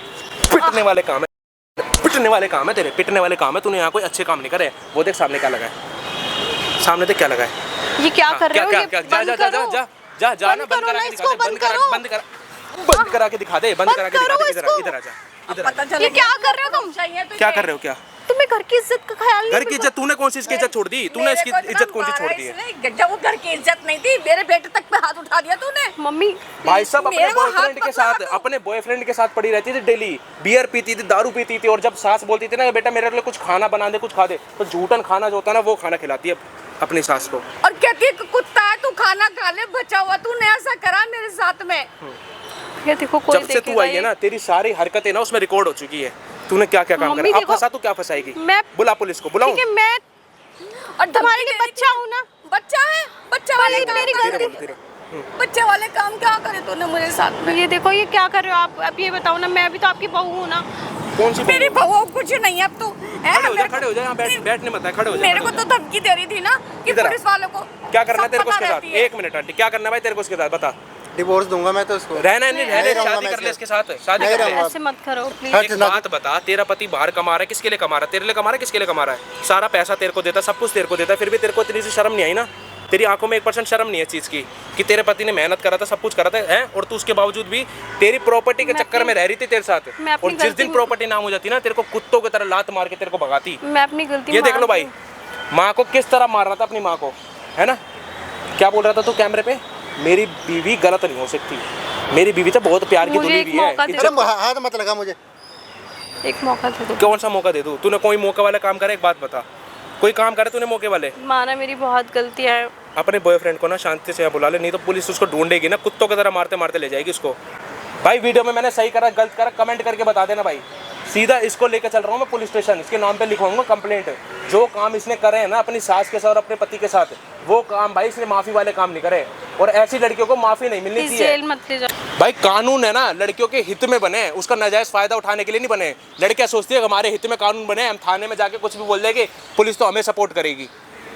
C: पिटने वाले काम है, पिटने वाले काम है तेरे, पिटने वाले काम है। तूने यहाँ कोई अच्छे काम नहीं करे। वो देख सामने क्या लगा है, सामने देख क्या लगा है।
A: ये क्या कर रहे हो? ये
C: जा
A: बंद
C: जा जा जा
A: करो।
C: जा जा जा ना,
A: बंद करो
C: बंद करा
A: ना
C: के
A: इसको,
C: दिखा दे,
A: बंद करो।
C: बंद करा के दिखा दे, बंद
A: बंद
C: करा के दिखा
A: करो
C: दे।
A: इसको।
C: इधर आ जा, इधर आ
B: पता
C: जा।
B: चल
A: ये क्या कर रहे हो तुम?
C: क्या कर रहे हो? क्या
A: तुम्हें घर की इज्जत का ख्याल नहीं?
C: घर की इज्जत? तूने कौन सी इसकी इज्जत छोड़ दी? तूने इसकी इज्जत कौन सी छोड़ दी है?
B: जब वो घर की इज्जत नहीं थी, मेरे बेटे तक पे हाथ उठा दिया तूने।
A: मम्मी
C: भाई साहब अपने
B: मेरे को हाथ
C: बॉयफ्रेंड के
B: पकड़ा
C: साथ,
B: तो।
C: अपने बॉयफ्रेंड के साथ पड़ी रहती थी डेली, बियर पीती थी, दारू पीती थी, और जब सास बोलती थी ना बेटा मेरे लिए कुछ खाना बना दे, कुछ खा दे, तो झूठन खाना जो होता है ना वो खाना खिलाती है अपनी सास को।
B: और कहती है कि कुत्ता है तू खाना खा ले, बचा हुआ तूने ऐसा करा मेरे साथ में।
A: ये देखो कोई
C: जब से तू आई है ना तेरी सारी हरकतें ना उसमें रिकॉर्ड हो चुकी है। तूने क्या क्या काम
A: मम्मी
C: करा? अब
A: देखो,
C: फंसा तू क्या फंसाएगी?
A: मैं
C: बुला पुलिस को, बुलाऊं?
A: ठीक है मैं
B: और
A: तुम्हारे लिए बच्चा हूँ ना।
B: बच्चा है, बच्चा वाले
A: वाली
B: काम
A: मेरी
B: कर-
A: गलती।
C: धीरे,
B: बच्चे वाले काम क्या करे तूने मेरे साथ में?
A: ये देखो ये क्या कर रहे हो आप? अब ये बताओ ना, मैं भी तो आपकी बहू हूँ ना।
C: कौन सी
B: मेरी बहू कुछ नहीं है अब तू।
C: खड़े हो जा, खड़े हो जा, यहाँ बैठने मत है, खड़े हो जा।
B: मेरे को तो धमकी दे रही थी ना कि
C: इधर आ।
B: पुलिस वालों को
C: क्या करना है
B: सब
C: तेरे को
B: पता
C: उसके साथ?
B: रहती है।
C: 1 मिनट आंटी, क्या करना है भाई तेरे को उसके साथ? बता।
D: डिवोर्स दूंगा मैं तो उसको।
C: रहना नहीं, रहने,
D: नहीं रहूंगा
C: शादी
D: मैं
C: कर ले
D: इसके
C: इसके साथ, शादी
D: नहीं
C: कर ले।
D: रहूंगा।
A: ऐसे मत करो प्लीज।
D: हट
C: एक
D: ना।
C: बात बता, तेरा पति बाहर कमा रहा है, किसके लिए कमा रहा है? तेरे लिए कमा रहा है, किसके लिए कमा रहा है? सारा पैसा तेरे को देता, सब कुछ तेरे को देता है, फिर भी तेरे को इतनी सी शर्म नहीं आई ना? तेरी आंखों में 1% शर्म नहीं है चीज़ की कि तेरे पति ने मेहनत करा था, सब कुछ करा था, है? और तू उसके बावजूद भी तेरी प्रॉपर्टी के
A: मैं
C: चक्कर में रह रही थी तेरे साथ,
A: मैं अपनी
C: और जिस
A: गलती
C: दिन प्रॉपर्टी नाम हो जाती ना तेरे को कुत्तों की तरह लात मार के तेरे को भगाती।
A: मैं अपनी गलती
C: ये देख लो
A: मान
C: भाई,
A: रही
C: माँ को किस तरह मार रहा था, अपनी माँ को, है ना? क्या बोल रहा था तू कैमरे पे? मेरी बीवी गलत नहीं हो सकती, मेरी बीवी तो बहुत प्यार की
A: मुझे
C: दुली
A: एक
C: भी है।
A: मौका दे
C: इज्जत-
D: अरे हाथ मत लगा मुझे।
A: हूँ। एक मौका दे दो।
C: कौन सा मौका दे दूँ? तूने कोई मौके वाला काम करे? एक बात बता, कोई काम करे तूने मौके वाले?
A: माना मेरी बहुत गलतियाँ है।
C: अपने बॉयफ्रेंड को ना शांति से यहाँ बुला ले, नहीं तो पुलिस उसको ढूंढेगी ना, कुत्तों की तरह मारते मारते ले जाएगी उसको। भाई वीडियो में मैंने सही करा गलत करा कमेंट करके बता देना भाई। सीधा इसको लेकर चल रहा हूँ मैं पुलिस स्टेशन, इसके नाम पे लिखवाऊंगा कंप्लेंट। जो काम इसने करे हैं ना अपनी सास के साथ और अपने पति के साथ, वो काम भाई इसने माफी वाले काम नहीं करे, और ऐसी लड़कियों को माफी नहीं मिलनी
A: प्लीज
C: चाहिए।
A: जेल मत ले जाओ।
C: भाई कानून है ना लड़कियों के हित में बने, उसका नाजायज फायदा उठाने के लिए नहीं बने। लड़कियां सोचती है कि हमारे हित में कानून बने, हम थाने में जाके कुछ भी बोल देंगे, पुलिस तो हमें सपोर्ट करेगी।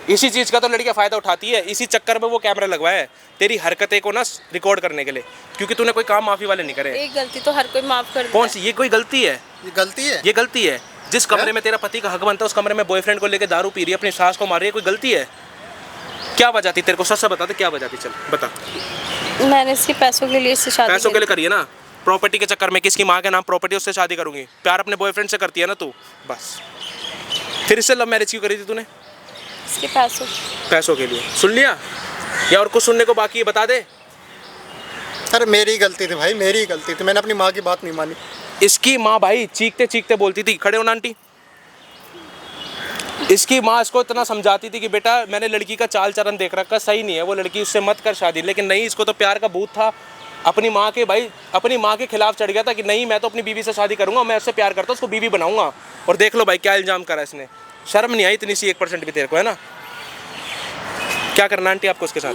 C: इसी चीज़ का तो लड़कियां फ़ायदा उठाती है, इसी चक्कर में वो कैमरा लगवाया है तेरी हरकतें को ना रिकॉर्ड करने के लिए, क्योंकि तूने कोई काम माफी वाले नहीं करे।
A: एक गलती तो हर कोई माफ कर देता
C: कौन
A: है।
C: सी? ये कोई गलती है?
D: ये गलती है।
C: ये गलती है? जिस कमरे में तेरा पति का हक बनता है उस कमरे में बॉयफ्रेंड को लेकर दारू पी रही है, अपनी सास को मार रही है, कोई गलती है? क्या वजह थी? तेरे को सच से बता दे क्या वजह थी, चल बता।
A: मैंने इसके पैसों के लिए इससे शादी
C: पैसों के
A: करी।
C: लिए करिए ना, प्रॉपर्टी के चक्कर में किसकी माँ के नाम प्रॉपर्टी उससे शादी करूंगी? प्यार अपने बॉयफ्रेंड से करती है ना तू, बस। फिर इससे लव मैरिज क्यों करी थी तूने?
A: इसके पैसों
C: पैसों के लिए। सुन लिया या और कुछ सुनने को बाकी है? बता दे।
D: अरे मेरी ही गलती थी भाई, मेरी ही गलती थी, मैंने अपनी माँ की बात नहीं मानी।
C: इसकी माँ भाई चीखते चीखते बोलती थी, खड़े हो ना आंटी। इसकी माँ इसको इतना समझाती थी कि बेटा मैंने लड़की का चाल चलन देख रखा, सही नहीं है वो लड़की, उससे मत कर शादी। लेकिन नहीं, इसको तो प्यार का भूत था। अपनी माँ के भाई अपनी माँ के खिलाफ चढ़ गया था कि नहीं मैं तो अपनी बीवी से शादी करूंगा, मैं उससे प्यार करता हूँ, उसको बीवी बनाऊंगा। और देख लो भाई क्या इल्जाम करा इसने। शर्म नहीं आई इतनी सी 1% भी तेरे को, है ना? क्या करना आंटी आपको उसके साथ?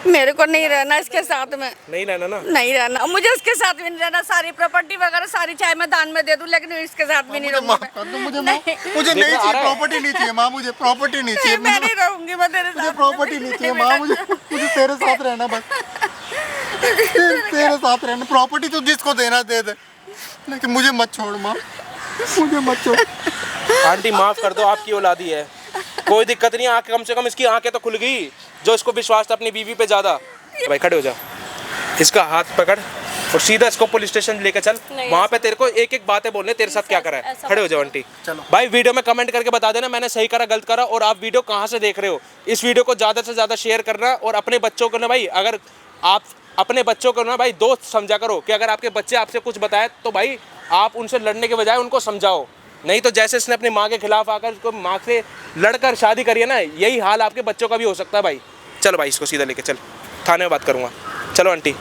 B: मेरे को नहीं रहना इसके साथ में,
C: नहीं रहना ना?
B: नहीं रहना मुझे, उसके साथ भी नहीं रहना। सारी प्रॉपर्टी वगैरह सारी चाहे मैं दान में दे दूं, लेकिन इसके साथ भी नहीं
D: मुझे माफ
B: रहूंगी
D: कर दो, मुझे
B: नहीं।
D: मुझे नहीं चाहिए प्रॉपर्टी, नहीं चाहिए माँ, मुझे प्रॉपर्टी नहीं चाहिए,
B: मैं नहीं रहूंगी, मैं तेरे
D: मुझे
B: साथ
D: प्रॉपर्टी नहीं चाहिए माँ, मुझे तेरे साथ रहना बस, तेरे साथ रहना। प्रॉपर्टी तो जिसको देना दे दे, लेकिन मुझे मत छोड़ माँ, मुझे मत छोड़।
C: आंटी माफ कर दो, आपकी औलादी है, कोई दिक्कत नहीं। आंखें कम से कम इसकी आंखें तो खुल गई, जो इसको विश्वास था अपनी बीवी पे ज्यादा। भाई खड़े हो जा, इसका हाथ पकड़ और सीधा इसको पुलिस स्टेशन लेकर चल। वहाँ पे तेरे को एक एक बातें बोलने तेरे साथ क्या करा है। खड़े हो जाओ आंटी।
D: चलो
C: भाई वीडियो में कमेंट करके बता देना मैंने सही करा गलत करा, और आप वीडियो कहाँ से देख रहे हो। इस वीडियो को ज़्यादा से ज़्यादा शेयर करना, और अपने बच्चों को ना भाई, अगर आप अपने बच्चों को ना भाई दोस्त समझा करो कि अगर आपके बच्चे आपसे कुछ बताए तो भाई आप उनसे लड़ने के बजाय उनको समझाओ। नहीं तो जैसे इसने अपनी माँ के खिलाफ आकर उसको माँ से लड़कर शादी करी है ना, यही हाल आपके बच्चों का भी हो सकता है भाई। चलो भाई इसको सीधा लेके चल, थाने में बात करूँगा। चलो आंटी।